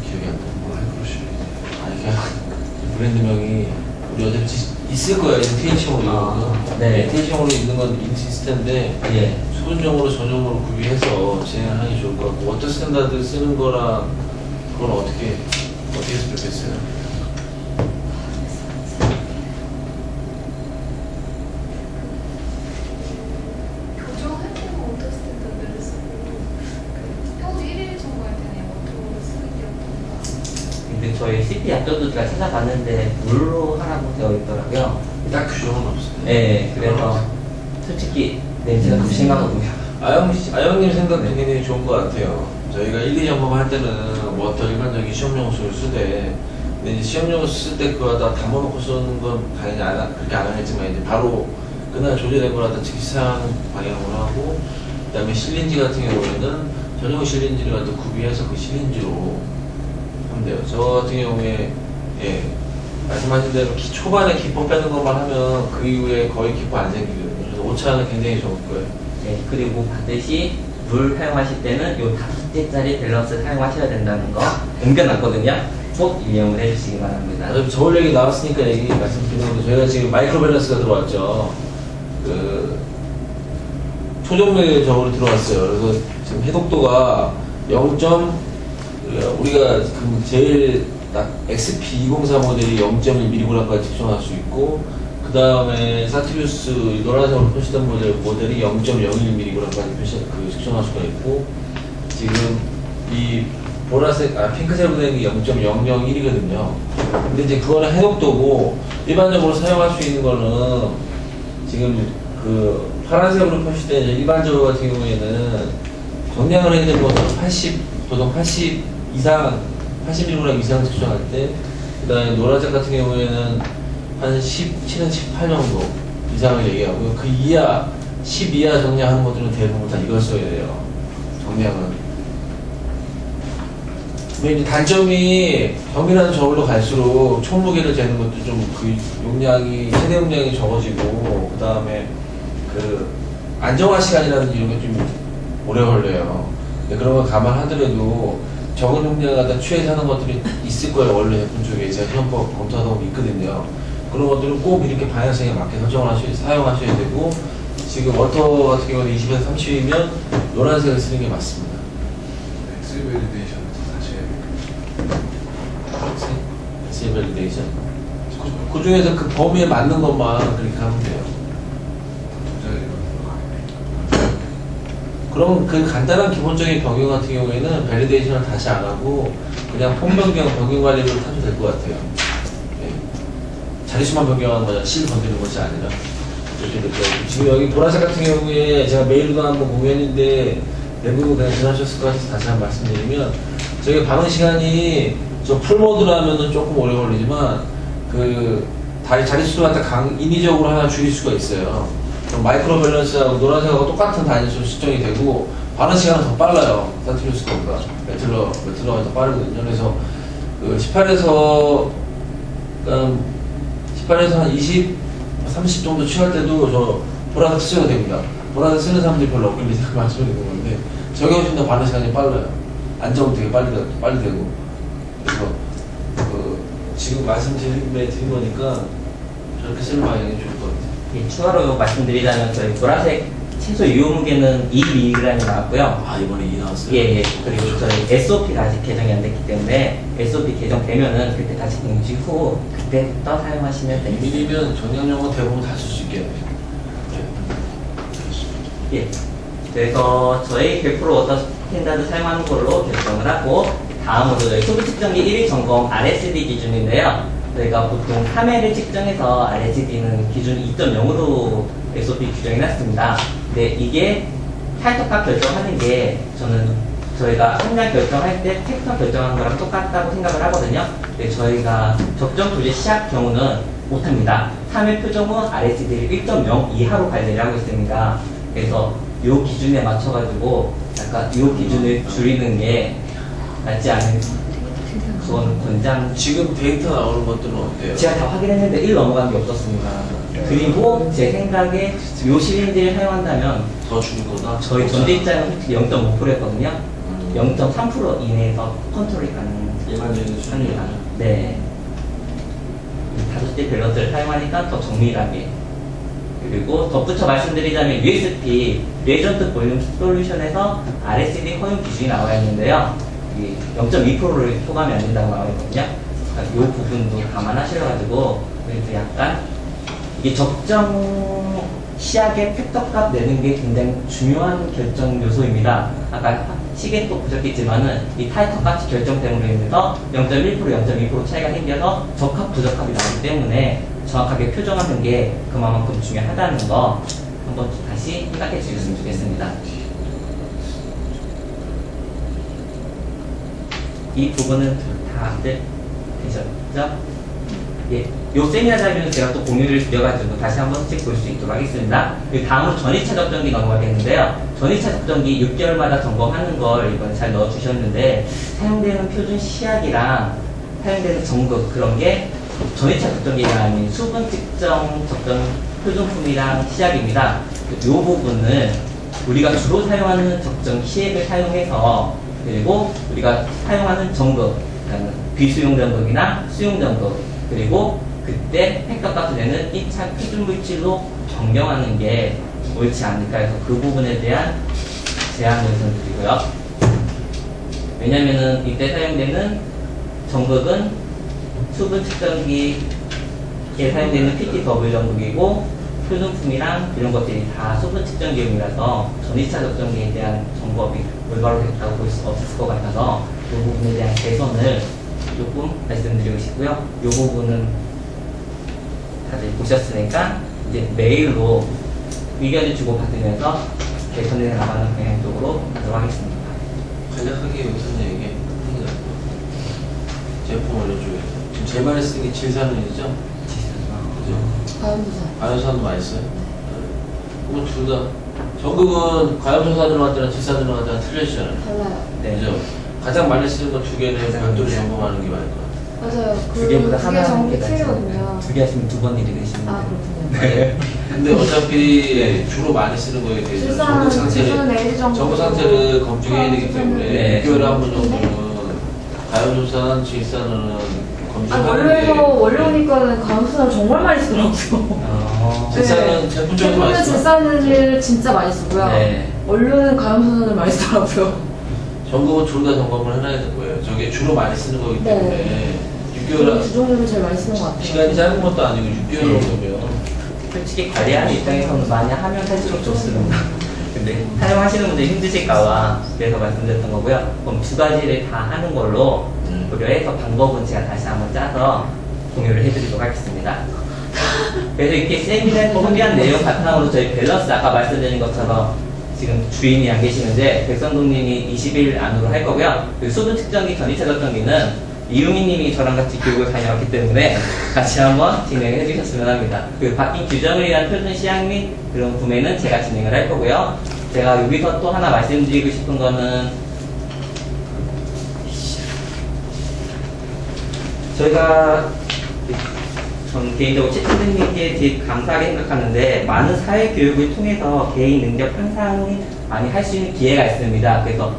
기억이 안 나. 아니 그냥 브랜드명이 우리 어차피 있을 거예요. TLC용으로 네. TLC용으로 있는 건 있을 텐데 예. 수분적으로 저적으로 구비해서 진행을 하기 좋을 것 같고, 워터 스탠다드 쓰는 거랑 그건 어떻게 했으면 좋겠어요? 단점도 제가 찾아봤는데 물로 하라고 되어 있더라고요. 딱 규정은 없어요. 네, 그래서 솔직히 냄새가 좀 심하거든요. 아영님 생각도 굉장히 좋은 것 같아요. 저희가 1, 2 점검할 때는 워터 일반적인 시험용 수를 쓰되, 근데 이제 시험용 쓸 때 그거 다 담아놓고 쓰는 건 당연히 그렇게 안 하겠지만, 이제 바로 그날 조제된 거라도 즉시 사용하는 방향으로 하고, 그 다음에 실린지 같은 경우에는 전용 실린지를 갖다 구비해서 그 실린지로 하면 돼요. 저 같은 경우에, 예, 말씀하신 대로 초반에 기포 빼는 것만 하면 그 이후에 거의 기포 안 생기거든요. 그래서 오차는 굉장히 좋을 거예요. 네, 그리고 반드시 물 사용하실 때는 요 5개짜리 밸런스 사용하셔야 된다는 거 옮겨놨거든요. 꼭 이용을 해주시기 바랍니다. 어차피 저울 얘기 나왔으니까 얘기 말씀드리는 건데, 저희가 지금 마이크로 밸런스가 들어왔죠. 그 초정밀 저울이 들어왔어요. 그래서 지금 해독도가 0. 우리가 그 제일 딱 XP204 모델이 0.1mg까지 측정할 수 있고, 그 다음에 사티루스 노란색으로 표시된 모델이 0.01mg까지 측정할 수가 있고, 지금 이 보라색, 핑크색으로 된 게 0.001이거든요. 근데 이제 그거는 해독도고, 일반적으로 사용할 수 있는 거는 지금 그 파란색으로 표시된 일반 저울 같은 경우에는 정량을 해야 되는 것은 보통 80 이상, 81g 이상 측정할 때, 그 다음에 노란색 같은 경우에는 한 17은 18 정도 이상을 얘기하고요. 그 이하, 10 이하 정량하는 것들은 대부분 다 이걸 써야 돼요. 정량은. 근데 이제 단점이 정밀한 저울로 갈수록 총무게를 재는 것도 좀 그 용량이, 최대 용량이 적어지고, 그 다음에 그 안정화 시간이라든지 이런 게 좀 오래 걸려요. 근데 그런 거 감안하더라도 적은 용량 갖다 취해서 하는 것들이 있을 거예요. 원래 제품 쪽에 제가 시험법 검토하다 보면 있거든요. 그런 것들은 꼭 이렇게 방향성에 맞게 설정을 사용하셔야 되고, 지금 워터 같은 경우는 20에서 30이면 노란색을 쓰는 게 맞습니다. 엑스 밸리데이션 다시 해야 엑셀 밸리데이션? 그 중에서 그 범위에 맞는 것만 그렇게 하면 돼요. 그럼 그 간단한 기본적인 변경 같은 경우에는 밸리데이션을 다시 안 하고 그냥 폼 변경, 변경 관리를 하셔도 될 것 같아요. 네. 자릿수만 변경하는 거냐, 실 건드리는 것이 아니라. 이렇게 될 거예요. 지금 여기 보라색 같은 경우에 제가 메일로도 한번 공유했는데 대부분 그냥 지나셨을 것 같아서 다시 한번 말씀드리면, 저희 반응 시간이 저 풀모드로 하면은 조금 오래 걸리지만 그 자릿수를 갖다 인위적으로 하나 줄일 수가 있어요. 그럼 마이크로 밸런스하고 노란색하고 똑같은 단위수로 측정이 되고 반응 시간은 더 빨라요. 사티루스 거보다 메틀러가 더 빠르거든요. 그래서 그 18에서 한 20, 30 정도 취할 때도 저 보라색 쓰셔도 됩니다. 보라색 쓰는 사람들이 별로 없길래 제가 말씀드리는 건데, 저게 훨씬 더 반응 시간이 빨라요. 안정은 되게 빨리 되고. 그래서 지금 말씀드린 거니까 저렇게 쓰는 방향이 좋을 것 같아요. 예, 추가로 말씀드리자면 저희 보라색 최소 유효 무게는 2mg이 나왔고요. 아, 이번에 2 나왔어요? 예. 그리고 저희 SOP가 아직 개정이 안 됐기 때문에 SOP 개정되면은 그때 다시 공지 후 그때부터 사용하시면 됩니다. 2mm면 정량용어 대부분 다 쓸 수 있게 해요. 예. 그래서 저희 100% 워터 스탠다드 사용하는 걸로 결정을 하고, 다음으로 저희 소비 측정기 1일 점검 RSD 기준인데요. 저희가 보통 3회를 측정해서 RSD는 기준 2.0으로 SOP 규정해 놨습니다. 근데 이게 탈떡값 결정하는 게 저희가 함량 결정할 때 팩터 결정하는 거랑 똑같다고 생각을 하거든요. 근데 저희가 적정 조제 시작 경우는 못합니다. 3회 표정 후 RSD를 1.0 이하로 관리를 하고 있습니다. 그래서 이 기준에 맞춰가지고 약간 이 기준을 줄이는 게 낫지 않은, 그건 권장. 지금 데이터 나오는 것들은 어때요? 제가 다 확인했는데 1 넘어간 게 없었습니다. 그리고 제 생각에 요 실린지를 사용한다면 더 줄인 거다? 저희 전제 입장은 솔직히 0.5%였거든요. 0.3% 이내에서 컨트롤이 일반적인 수준이요? 가능합니다. 네. 5대 밸런스를 사용하니까 더 정밀하게. 그리고 덧붙여 말씀드리자면 USP 레전트 볼륨 솔루션에서 RSD 허용 기준이 나와 있는데요. 0.2%를 초과하면 안 된다고 나와 있거든요. 이 부분도 감안하셔가지고 그래서 약간 이게 적정 시약의 팩터값 내는 게 굉장히 중요한 결정 요소입니다. 아까 시계는 또 보셨겠지만은 이 타이터 값이 결정됨으로 인해서 0.1%, 0.2% 차이가 생겨서 적합, 부적합이 나오기 때문에 정확하게 표정하는 게 그만큼 중요하다는 거 한번 다시 생각해 주셨으면 좋겠습니다. 이 부분은 다들 되셨죠? 예, 요 세미나 자료는 제가 또 공유를 드려가지고 다시 한 번씩 볼 수 있도록 하겠습니다. 다음으로 전이차 접전기 넘어가겠는데요. 전이차 접전기 6개월마다 점검하는 걸 이번에 잘 넣어주셨는데 사용되는 표준 시약이랑 사용되는 정급 그런 게 전이차 접전기가 아닌 수분 측정 접전 표준품이랑 시약입니다. 이 부분을 우리가 주로 사용하는 접전 시액을 사용해서 그리고 우리가 사용하는 정급, 그러니까 비수용 정급이나 수용 정급 그리고 그때 획값값이 되는 1차 표준 물질로 변경하는 게 옳지 않을까 해서 그 부분에 대한 제안을 드리고요. 왜냐면은 이때 사용되는 정극은 수분 측정기에 사용되는 PTW 정극이고 표준품이랑 이런 것들이 다 수분 측정기용이라서 전이차 접전기에 대한 정법이 올바로 됐다고 볼 수 없을 것 같아서 이 부분에 대한 개선을 조금 말씀드리고 싶고요. 이 부분은 다들 보셨으니까 이제 메일로 의견을 주고받으면서 개선해 나가는 방향 쪽으로 가도록 하겠습니다. 간략하게 여기서는 얘기해. 제품 올려줘요. 지금 제일 많이 쓰는 게 질산은이죠? 그죠? 과염소산도 많이 써요? 그러면 둘 다. 전극은 과염소산 들어갔다는 질산 들어갔다는 틀려지잖아요. 달라요. 네. 그죠? 가장 많이 쓰는 건 두 개는 가장 별도로 많이 점검하는 게 많을 것 같아요. 맞아요. 두 개보다 그게 하나 하는 정비 게 낫죠. 틀리거든요. 두 개 하시면 두 번 일이 되시는데. 아, 그렇군요. 네. 근데 어차피 주로 많이 쓰는 거에 대해서 정극 상태를 LG 정도. 정보 상태를 검증해야 되기 때문에 네. 6개월에 한 번 정도는 가염조산, 질산은 검증하는 게 원래 오니까는 가음수산을 정말 많이 쓰더라고요. 질산은 제품적으로 많이 제품은 써요. 질산을 진짜 많이 쓰고요. 네. 원료는 가음수산을 많이 쓰더라고요. 전국은 둘 다 점검을 해놔야 되는 거예요. 저게 주로 많이 쓰는 거기 때문에 네. 6개월 두 종류를 제일 많이 쓰는 것 같아요. 시간이 짧은 것도 아니고 6개월 정도면 솔직히 관리하는 입장에서는 많이 하면 할수록 좋습니다. 근데 사용하시는 분들이 힘드실까봐 그래서 말씀드렸던 거고요. 그럼 두 가지를 다 하는 걸로 고려해서 방법은 제가 다시 한번 짜서 공유를 해드리도록 하겠습니다. 그래서 이렇게 세미나에서 소개한 내용 바탕으로 저희 밸런스 아까 말씀드린 것처럼 지금 주인이 안 계시는데 백선동님이 20일 안으로 할 거고요. 그리고 수분 측정기 전이차 접전기는 이용희님이 저랑 같이 교육을 다녀왔기 때문에 같이 한번 진행을 해주셨으면 합니다. 그 바뀐 규정을 위한 표준 시약 및 그런 구매는 제가 진행을 할 거고요. 제가 여기서 또 하나 말씀드리고 싶은 거는 저희가 전 개인적으로 채팅님께 되게 감사하게 생각하는데 많은 사회 교육을 통해서 개인 능력 향상을 많이 할 수 있는 기회가 있습니다. 그래서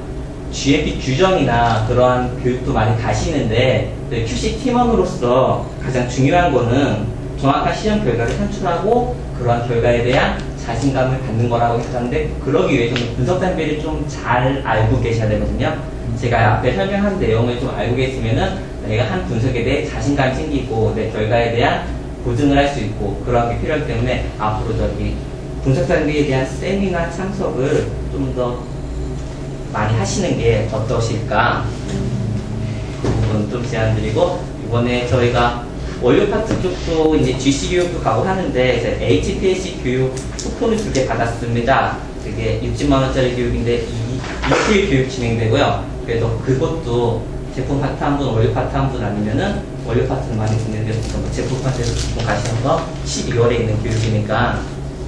GMP 규정이나 그러한 교육도 많이 가시는데 QC 팀원으로서 가장 중요한 거는 정확한 시험 결과를 산출하고 그러한 결과에 대한 자신감을 갖는 거라고 생각하는데 그러기 위해서는 분석 단계를 좀 잘 알고 계셔야 되거든요. 제가 앞에 설명한 내용을 좀 알고 계시면은 내가 한 분석에 대해 자신감이 생기고 내 결과에 대한 보증을 할 수 있고 그런 게 필요하기 때문에 앞으로 저기 분석 단계에 대한 세미나 참석을 좀 더 많이 하시는 게 어떠실까? 그 부분 좀 제안드리고 이번에 저희가 원료 파트 쪽도 이제 GC 교육도 가고 하는데 이제 HPLC 교육 쿠폰을 2개 받았습니다. 그게 60만 원짜리 교육인데 2일 교육 진행되고요. 그래서 그것도 제품 파트 한 분, 원료 파트 한 분 아니면은 원료 파트는 많이 진행돼서 제품 파트에서 제품 가셔서 12월에 있는 교육이니까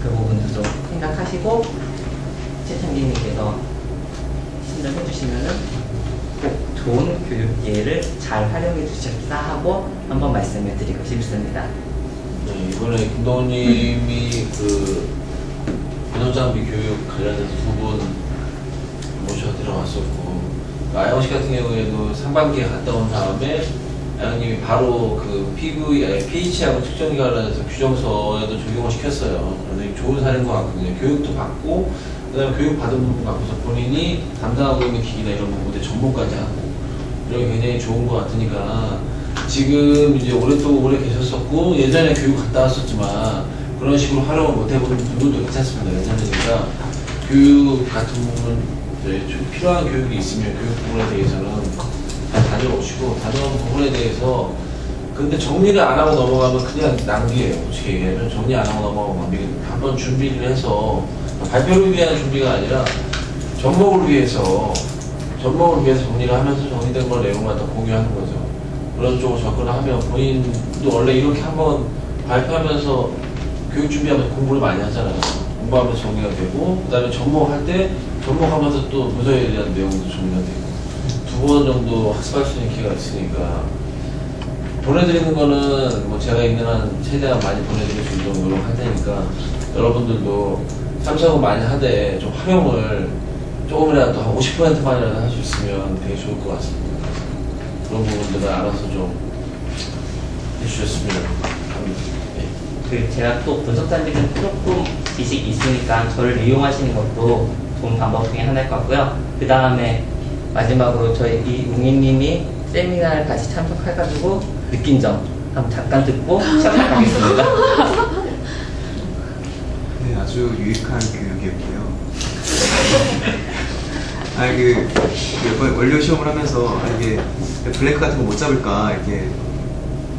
그 부분도 좀 생각하시고 최창기님께서 신청해 주시면은 꼭 좋은 교육 기회를 잘 활용해 주셨다 하고 한번 말씀을 드리고 싶습니다. 네, 이번에 김동훈님이 그 변호장비 교육 관련해서 2분 모셔 들어왔었고 아영 씨 같은 경우에도 상반기에 갔다 온 다음에 아영님이 바로 그 pH하고 측정기 관련해서 규정서에도 적용을 시켰어요. 그래서 좋은 사례인 것 같거든요. 교육도 받고 그다음에 교육 받은 부분 갖고서 본인이 담당하고 있는 기기나 이런 부분에 전문까지 하고 이런 게 굉장히 좋은 것 같으니까 지금 이제 오래 계셨었고 예전에 교육 갔다 왔었지만 그런 식으로 활용을 못 해보는 분들도 괜찮습니다. 괜찮으니까 교육 같은 부분 좀 필요한 교육이 있으면 교육 부분에 대해서는 잘 다녀오시고 다녀온 부분에 대해서 근데 정리를 안 하고 넘어가면 그냥 낭비예요. 솔직히 얘기하면 정리 안 하고 넘어가면 낭비거든요. 한번 준비를 해서 발표를 위한 준비가 아니라 접목을 위해서 정리를 하면서 정리된 걸 내용을 갖다 공유하는 거죠. 그런 쪽으로 접근을 하면 본인도 원래 이렇게 한번 발표하면서 교육 준비하면서 공부를 많이 하잖아요. 공부하면서 정리가 되고 그 다음에 접목할 때 접목하면서 또 문서에 대한 내용도 정리가 되고 두 번 정도 학습할 수 있는 기회가 있으니까 보내드리는 거는 뭐 제가 있는 한 최대한 많이 보내드릴 수 있도록 노력할 테니까 여러분들도 참석을 많이 하되 좀 활용을 조금이라도 한 50%만이라도 할 수 있으면 되게 좋을 것 같습니다. 그런 부분들을 알아서 좀 해주셨으면 합니다. 네. 그 제가 또 분석자님들은 조금 지식이 있으니까 저를 이용하시는 것도 좋은 방법 중에 하나일 것 같고요. 그 다음에 마지막으로 저희 이 웅이님이 세미나를 같이 참석해가지고 느낀 점 한번 잠깐 듣고 시작하겠습니다. 네, 아주 유익한 교육이었고요. 그 원료 시험을 하면서 이게 블랭크 같은 거 못 잡을까 이렇게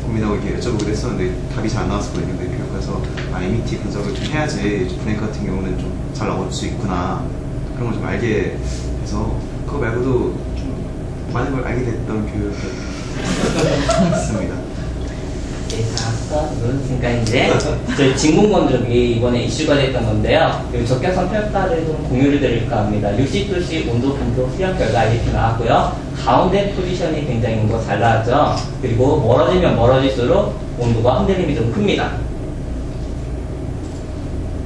고민하고 이렇게 여쭤보기도 했었는데 답이 잘 안 나왔었거든요. 그래서 MET 분석을 좀 해야지 블랭크 같은 경우는 좀 잘 나올 수 있구나 그런 걸 좀 알게 돼서 그거 말고도 좀 많은 걸 알게 됐던 교육이었습니다. 네, 그러니까 이제 저희 진공건조기 이번에 이슈가 됐던 건데요. 이 적격성 평가를 좀 공유를 드릴까 합니다. 60도씨 온도 분석 수영 결과 이렇게 나왔고요. 가운데 포지션이 굉장히 온도가 잘 나왔죠. 그리고 멀어지면 멀어질수록 온도가 흔들림이 좀 큽니다.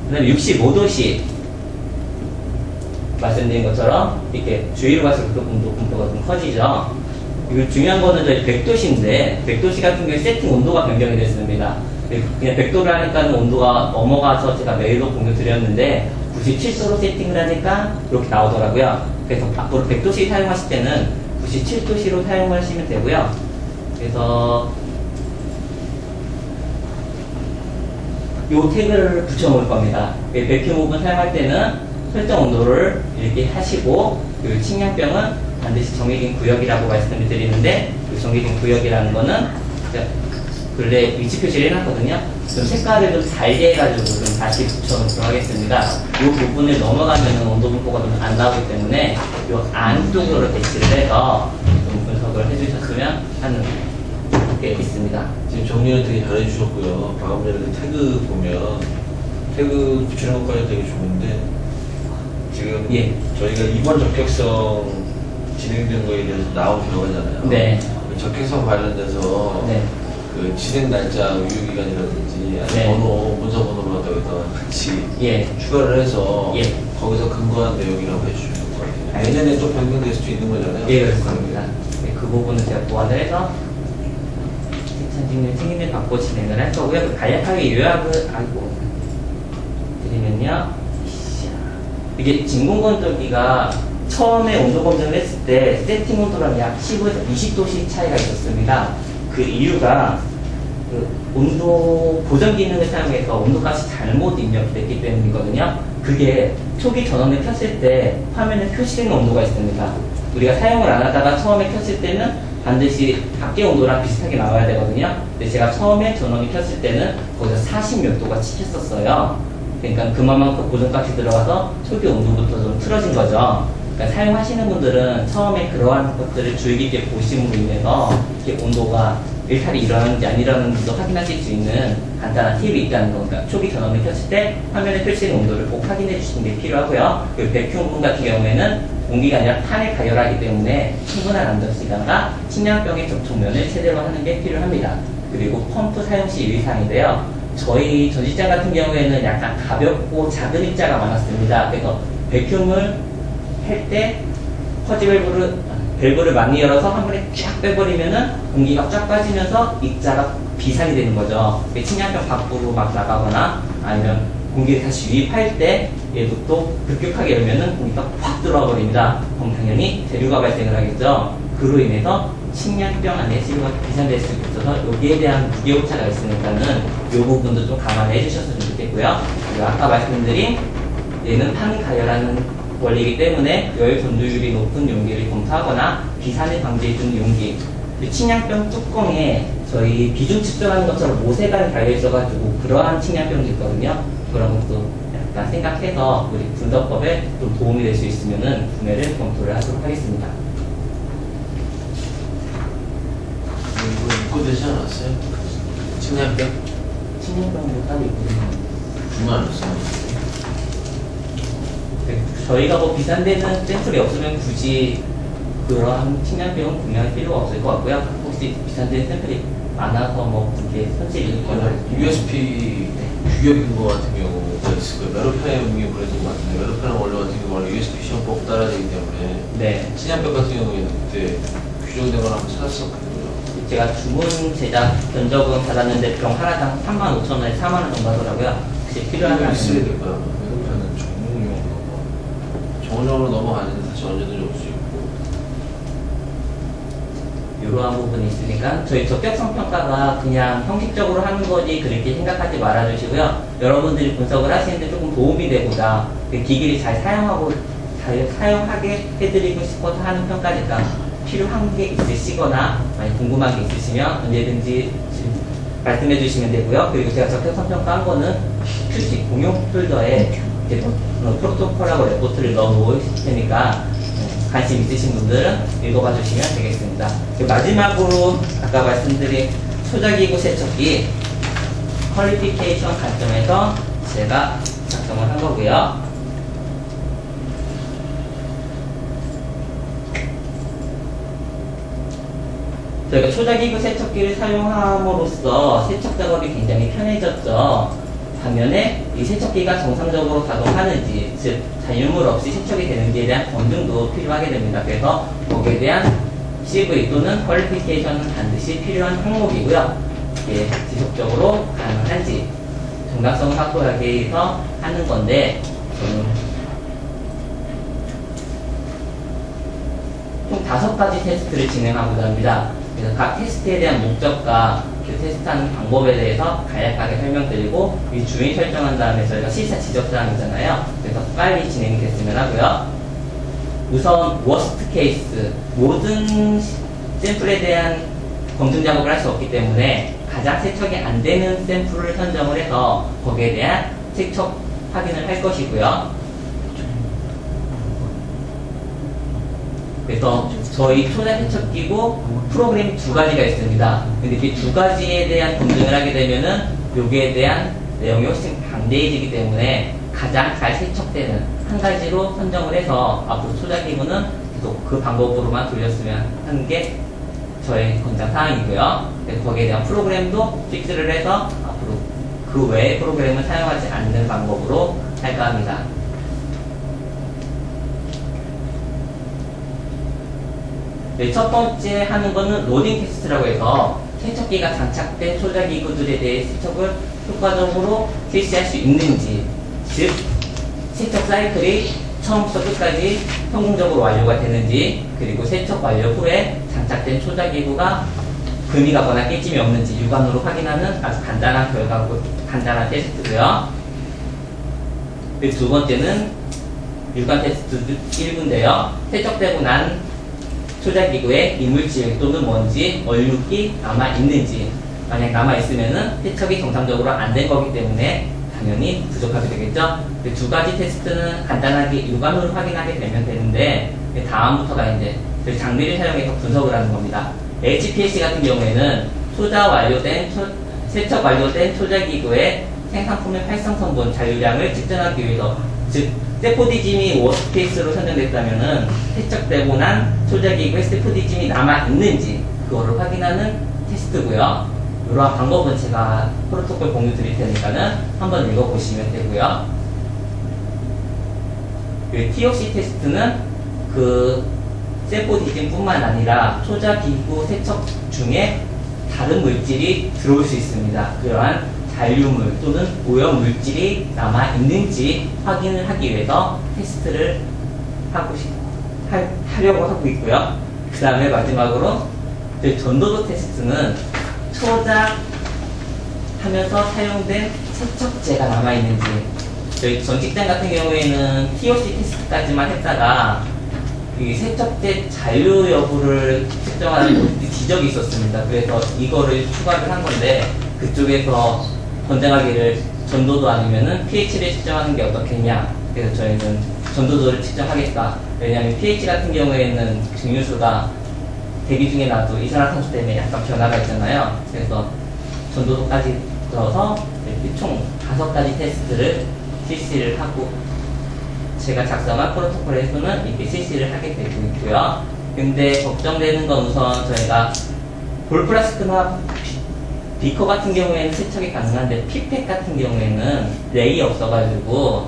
그 다음에 65도씨 말씀드린 것처럼 이렇게 주위로 갈수록 온도 분포가 좀 커지죠. 이거 중요한 거는 저희 100도씨인데 100도씨 같은 경우에 세팅 온도가 변경이 됐습니다. 그냥 100도를 하니까 온도가 넘어가서 제가 메일로 공유 드렸는데 97도로 세팅을 하니까 이렇게 나오더라고요. 그래서 앞으로 100도씨 사용하실 때는 97도씨로 사용하시면 되고요. 그래서 이 태그를 붙여놓을 겁니다. 백큐mov은 사용할 때는 설정 온도를 이렇게 하시고 그 식량병은 반드시 정해진 구역이라고 말씀을 드리는데 그 정해진 구역이라는 거는 근래 위치 표시를 해놨거든요. 좀 색깔을 좀 잘게 해가지고 좀 다시 붙여놓도록 하겠습니다. 이 부분을 넘어가면 온도 분포가 좀 안 나오기 때문에 이 안쪽으로 배치를 해서 좀 분석을 해주셨으면 하는 게 있습니다. 지금 정리는 되게 잘 해주셨고요. 방금 전에 그 태그 보면 태그 붙이는 것까지 되게 좋은데 지금 예. 저희가 이번 적격성 진행된 거에 대해서 나온 결과잖아요. 네. 그 적격성 관련돼서 네. 그 진행 날짜, 유효기간이라든지 아니 네. 번호, 문서 번호로 여기다가 같이 예. 추가를 해서 예. 거기서 근거한 내용이라고 해주실 것 같아요. 내년에 또 변경될 수도 있는 거잖아요. 예, 그렇습니다. 네, 그 부분은 제가 보완을 해서 생산직률 책임을 받고 진행을 할 거고요. 그 간략하게 요약을 드리면요. 이게 진공건조기가 처음에 온도 검증을 했을 때 세팅 온도랑 약 15에서 20도씩 차이가 있었습니다. 그 이유가 그 온도 보정 기능을 사용해서 온도값이 잘못 입력됐기 때문이거든요. 그게 초기 전원을 켰을 때 화면에 표시되는 온도가 있습니다. 우리가 사용을 안 하다가 처음에 켰을 때는 반드시 밖의 온도랑 비슷하게 나와야 되거든요. 근데 제가 처음에 전원을 켰을 때는 거기서 40몇 도가 찍혔었어요. 그러니까 그만큼 보정값이 들어가서 초기 온도부터 좀 틀어진 거죠. 그러니까 사용하시는 분들은 처음에 그러한 것들을 주의 깊게 보심으로 인해서 이렇게 온도가 일탈이 일어나는지 안 일어나는지도 확인하실 수 있는 간단한 팁이 있다는 겁니다. 초기 전원을 켰을 때 화면에 펼치는 온도를 꼭 확인해 주시는 게 필요하고요. 그리고 백큐문 같은 경우에는 공기가 아니라 판에 가열하기 때문에 충분한 안전시간과 식량병의 접촉면을 제대로 하는 게 필요합니다. 그리고 펌프 사용 시 유의사항인데요. 저희 전시장 같은 경우에는 약간 가볍고 작은 입자가 많았습니다. 그래서 백큐물 할 때 퍼지 밸브를 많이 열어서 한 번에 쫙 빼버리면은 공기가 쫙 빠지면서 입자가 비산이 되는 거죠. 식량병 밖으로 막 나가거나 아니면 공기를 다시 유입할 때 얘도 또 급격하게 열면은 공기가 확 들어와 버립니다. 그럼 당연히 대류가 발생을 하겠죠. 그로 인해서 식량병 안에 시료가 비산될 수 있어서 여기에 대한 무게오차가 있으니까는 이 부분도 좀 감안해 주셨으면 좋겠고요. 그리고 아까 말씀드린 얘는 판 가열하는 원리이기 때문에 열 전도율이 높은 용기를 검토하거나 비산을 방지해주는 용기. 침량병 뚜껑에 저희 비중 측정하는 것처럼 모세관이 달려있어가지고 그러한 침량병도 있거든요. 그런 것도 약간 생각해서 우리 분석법에 좀 도움이 될 수 있으면 구매를 검토를 하도록 하겠습니다. 이거 입고되지 않았어요? 침략병? 침량병도 따로 있거든요. 주만 없어요. 네, 저희가 뭐 비산되는 샘플이 없으면 굳이 그러한 침량병은 구매할 필요가 없을 것 같고요. 혹시 비산된 샘플이 많아서 뭐 이렇게 손실이 USP 규격인 거 같은 경우가 있을 거예요. 메로페임이 그랬던 것 같은데 메로페임 원료 같은 경우는 USP 시험법 따라야 되기 때문에 네. 침략병 같은 경우에는 그때 규정된 걸 한번 찾았었거든요. 제가 주문 제작 견적은 받았는데 병 하나당 35,000원에 4만원 정도 하더라고요. 혹시 필요하면 있어야 될 거야. 메로페임은 전문용으로 전문용으로 넘어가는데 다시 언제든지 올 수 있고. 이러한 부분이 있으니까 저희 적격성 평가가 그냥 형식적으로 하는 거지 그렇게 생각하지 말아주시고요. 여러분들이 분석을 하시는데 조금 도움이 되고자 그 기기를 잘 사용하게 해드리고 싶어서 하는 평가니까 필요한 게 있으시거나 많이 궁금한 게 있으시면 언제든지 말씀해 주시면 되고요. 그리고 제가 적격성 평가한 거는 QC 공용 폴더에 프로토콜하고 레포트를 넣어 놓을 테니까 관심 있으신 분들은 읽어봐 주시면 되겠습니다. 마지막으로 아까 말씀드린 초자기구 세척기 퀄리피케이션 관점에서 제가 작성을 한 거고요. 저희가 초자기구 세척기를 사용함으로써 세척 작업이 굉장히 편해졌죠. 반면에 이 세척기가 정상적으로 가동하는지, 즉 잔유물 없이 세척이 되는지에 대한 검증도 필요하게 됩니다. 그래서 거기에 대한 CV 또는 퀄리피케이션은 반드시 필요한 항목이고요. 이게 지속적으로 가능한지 정당성을 확보하기 위해서 하는 건데 저는 총 5가지 테스트를 진행하고자 합니다. 그래서 각 테스트에 대한 목적과 그 테스트하는 방법에 대해서 간략하게 설명드리고 이 주인 설정한 다음에 저희가 실사 지적사항이잖아요. 그래서 빨리 진행이 됐으면 하고요. 우선 워스트 케이스 모든 샘플에 대한 검증 작업을 할 수 없기 때문에 가장 세척이 안 되는 샘플을 선정을 해서 거기에 대한 세척 확인을 할 것이고요. 그래서 저희 초자 세척기구 프로그램이 2가지가 있습니다. 근데 이 2가지에 대한 검증을 하게 되면은 여기에 대한 내용이 훨씬 방대해지기 때문에 가장 잘 세척되는 한 가지로 선정을 해서 앞으로 초자기구는 계속 그 방법으로만 돌렸으면 하는 게 저의 권장 사항이고요. 그래서 거기에 대한 프로그램도 픽스를 해서 앞으로 그 외의 프로그램을 사용하지 않는 방법으로 할까 합니다. 네, 첫 번째 하는 거는 로딩 테스트라고 해서 세척기가 장착된 초자기구들에 대해 세척을 효과적으로 실시할 수 있는지, 즉 세척 사이클이 처음부터 끝까지 성공적으로 완료가 되는지, 그리고 세척 완료 후에 장착된 초자기구가 금이 가거나 깨짐이 없는지 육안으로 확인하는 아주 간단한 간단한 테스트고요. 그 두 번째는 육안 테스트 1부인데요. 세척되고 난 초자기구에 이물질 또는 먼지, 얼룩이 남아있는지, 만약 남아있으면은 세척이 정상적으로 안 된 거기 때문에 당연히 부족하게 되겠죠. 2가지 테스트는 간단하게 육안으로 확인하게 되면 되는데, 다음부터가 이제 장비를 사용해서 분석을 하는 겁니다. HPLC 같은 경우에는 세척 완료된 초자기구의 생산품의 활성 성분 잔류량을 측정하기 위해서, 즉 세포디즘이 워스트케이스로 선정됐다면은 세척되고 난 초자기구에 세포디즘이 남아있는지 그거를 확인하는 테스트고요. 이러한 방법은 제가 프로토콜 공유 드릴 테니까는 한번 읽어보시면 되고요. 그 TOC 테스트는 그 세포디즘뿐만 아니라 초자기구 세척 중에 다른 물질이 들어올 수 있습니다. 그러한 잔류물 또는 오염 물질이 남아있는지 확인을 하기 위해서 테스트를 하려고 하고 있고요. 그 다음에 마지막으로 전도도 테스트는 초자하면서 사용된 세척제가 남아있는지, 저희 전 직장 같은 경우에는 TOC 테스트까지만 했다가 이 세척제 잔류 여부를 측정하는 지적이 있었습니다. 그래서 이거를 추가를 한 건데 그쪽에서 권장하기를 전도도 아니면은 pH를 측정하는 게 어떻겠냐. 그래서 저희는 전도도를 측정하겠다. 왜냐하면 pH 같은 경우에는 증류수가 대기 중에 나도 이산화탄소 때문에 약간 변화가 있잖아요. 그래서 전도도까지 넣어서 이렇게 총 5가지 테스트를 실시를 하고 제가 작성한 프로토콜에서는 이렇게 실시를 하게 되고 있고요. 근데 걱정되는 건 우선 저희가 볼플라스크나 비커 같은 경우에는 세척이 가능한데 피펫 같은 경우에는 렉이 없어가지고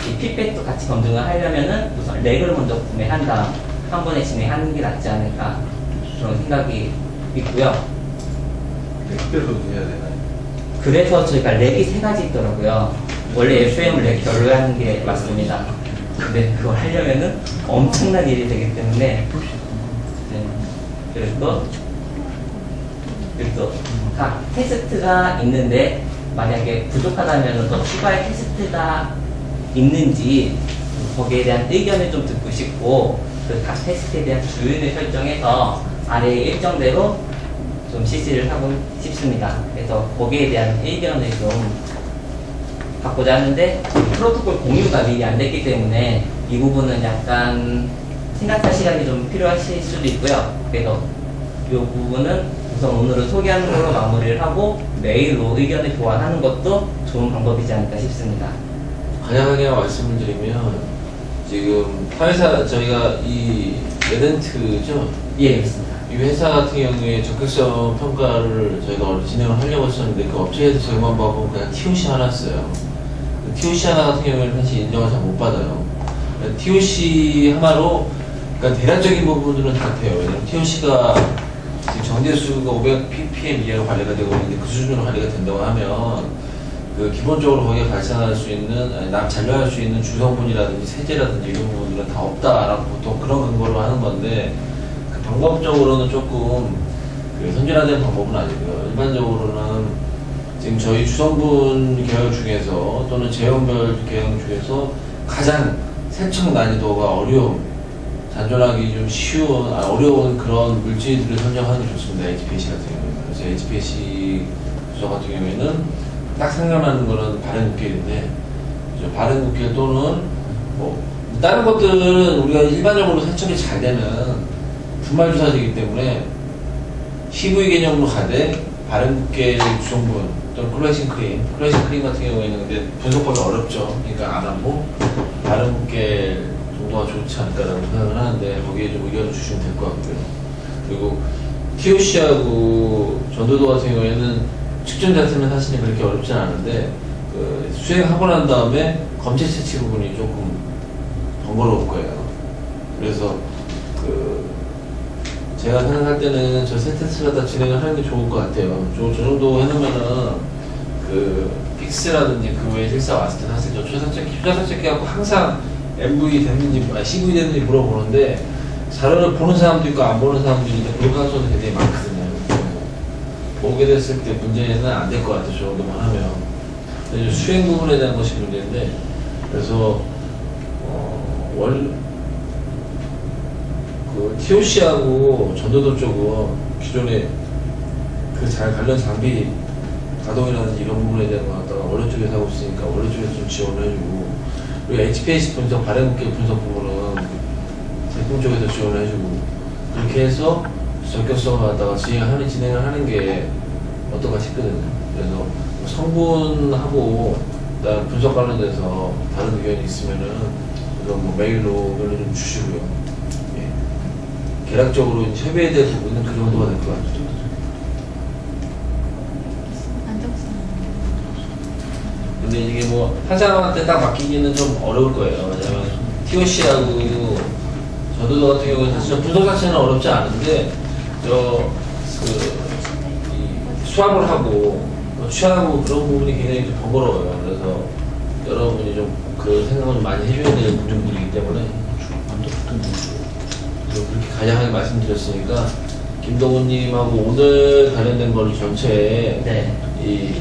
이 피펫도 같이 검증을 하려면은 우선 렉을 먼저 구매한 다음 한 번에 진행하는 게 낫지 않을까 그런 생각이 있고요. 렉대로 해야 되나요? 그래서 저희가 렉이 3가지 있더라고요. 원래 FM 렉 결로하는 게 맞습니다. 근데 그걸 하려면은 엄청난 일이 되기 때문에 네. 그래서 각 테스트가 있는데 만약에 부족하다면 더 추가의 테스트가 있는지 거기에 대한 의견을 좀 듣고 싶고 그 각 테스트에 대한 주인을 설정해서 아래 일정대로 좀 실시를 하고 싶습니다. 그래서 거기에 대한 의견을 좀 받고자 하는데 프로토콜 공유가 미리 안 됐기 때문에 이 부분은 약간 생각할 시간이 좀 필요하실 수도 있고요. 그래서 이 부분은 우선 오늘은 소개하는 걸로 마무리를 하고 메일로 의견을 교환하는 것도 좋은 방법이지 않을까 싶습니다. 간략하게 말씀을 드리면 지금 타회사 저희가 이 레덴트죠? 예, 그렇습니다. 이 회사 같은 경우에 적격성 평가를 저희가 진행을 하려고 했었는데 그 업체에서 저희만 봐보면 그냥 TOC 하나 써요. 그 TOC 하나 같은 경우에는 사실 인정을 잘 못 받아요. TOC 하나로 그러니까 대략적인 부분들은 다 돼요. 왜냐면 TOC가 지금 정제수가 500ppm 이하로 관리가 되고 있는데 그 수준으로 관리가 된다고 하면 그 기본적으로 거기에 발생할 수 있는 잔류할 수 있는 주성분이라든지 세제라든지 이런 부분들은 다 없다라고 보통 그런 근거로 하는 건데 그 방법적으로는 조금 그 선진화된 방법은 아니고요. 일반적으로는 지금 저희 주성분 계열 중에서 또는 제형별 계열 중에서 가장 세척 난이도가 어려운 잔존하기 좀 쉬운 어려운 그런 물질들을 선정하는 게 좋습니다. HPLC 같은 경우에는. 그래서 HPLC 부서 같은 경우에는 딱 생각나는 거는 발행국계인데 발행 국계 또는 뭐 다른 것들은 우리가 일반적으로 세척이 잘 되는 분말 주사제이기 때문에 CV 개념으로 가되 발행 국계 주성분 또는 클로레신 크림 같은 경우에는 근데 분석법이 어렵죠. 그러니까 안 하고 발행 국계 정도가 좋지 않을까라고 생각을 하는데 거기에 좀 의견을 주시면 될 것 같고요. 그리고 TOC하고 전도도 같은 경우에는 측정 자체는 사실은 그렇게 어렵진 않은데 그 수행하고 난 다음에 검체 채취 부분이 조금 번거로울 거예요. 그래서 그 제가 생각할 때는 저 세 테스트를 다 진행을 하는 게 좋을 것 같아요. 저 정도 해놓으면은 그 픽스라든지 그 외에 실사 왔을 때 사실 저 초사체크 갖고 항상 MV 됐는지 CV 됐는지 물어보는데 자료를 보는 사람도 있고 안 보는 사람도 있는데 그럴 가능성도 굉장히 많거든요. 보게 됐을 때 문제는 안 될 것 같아요. 저 정도만 하면. 근데 수행 부분에 대한 것이 문제인데, 그래서, 그 TOC하고 전도도 쪽은 기존에 그 관련 장비 가동이라든지 이런 부분에 대한 거 갖다가 원료 쪽에서 하고 있으니까 원료 쪽에서 좀 지원을 해주고, 그리고 HPLC 분석, 발행국계 분석 부분은 제품 쪽에서 지원을 해주고, 그렇게 해서 적격성을 갖다가 진행을 하는 게 어떨까 싶거든요. 그래서 성분하고 그다음 분석 관련돼서 다른 의견이 있으면은 뭐 메일로 의견을 좀 주시고요. 예. 계략적으로 협의에 대한 부분은 그 정도가 될 것 같아요. 근데 이게 뭐 한 사람한테 딱 맡기기는 좀 어려울 거예요. 왜냐면 TOC하고 저도 같은 경우는 사실 분석 자체는 어렵지 않은데 수합을 하고 취하고 그런 부분이 굉장히 좀 번거로워요. 그래서 여러분이 좀 그 생각을 좀 많이 해줘야 될 부분이기 때문에 그렇게 간략하게 말씀드렸으니까 김동훈님하고 오늘 관련된 걸 전체에 네. 이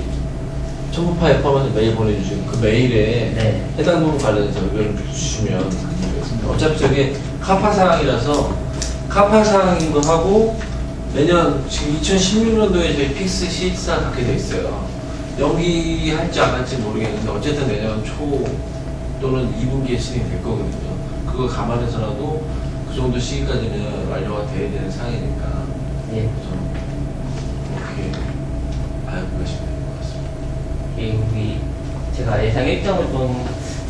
첨부 파일 포함해서 메일 보내주시고 그 메일에 네. 해당 부분 관련해서 의견을 좀 주시면 되겠습니다. 어차피 저게 카파 사항이라서 카파 사항인 거 하고 내년 지금 2016년도에 저희 픽스 시사 갖게 돼 있어요. 연기할지 안 할지 모르겠는데 어쨌든 내년 초 또는 2분기에 진행될 거거든요. 그거 감안해서라도 그 정도 시기까지는 완료가 돼야 되는 상황이니까 예. 좀 그렇게 알고 계시면 될 것 같습니다. 여기 제가 예상 일정을 좀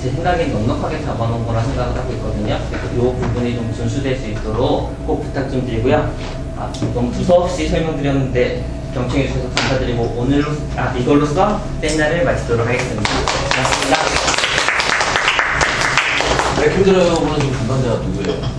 제 생각에 넉넉하게 잡아놓은 거라 생각을 하고 있거든요. 이 부분이 좀 준수될 수 있도록 꼭 부탁 좀 드리고요. 너무 두서없이 설명드렸는데 경청해 주셔서 감사드리고 이걸로써 세미나를 마치도록 하겠습니다. 고맙습니다. 네, 힘들어요. 오늘 좀 담당자가 누구예요?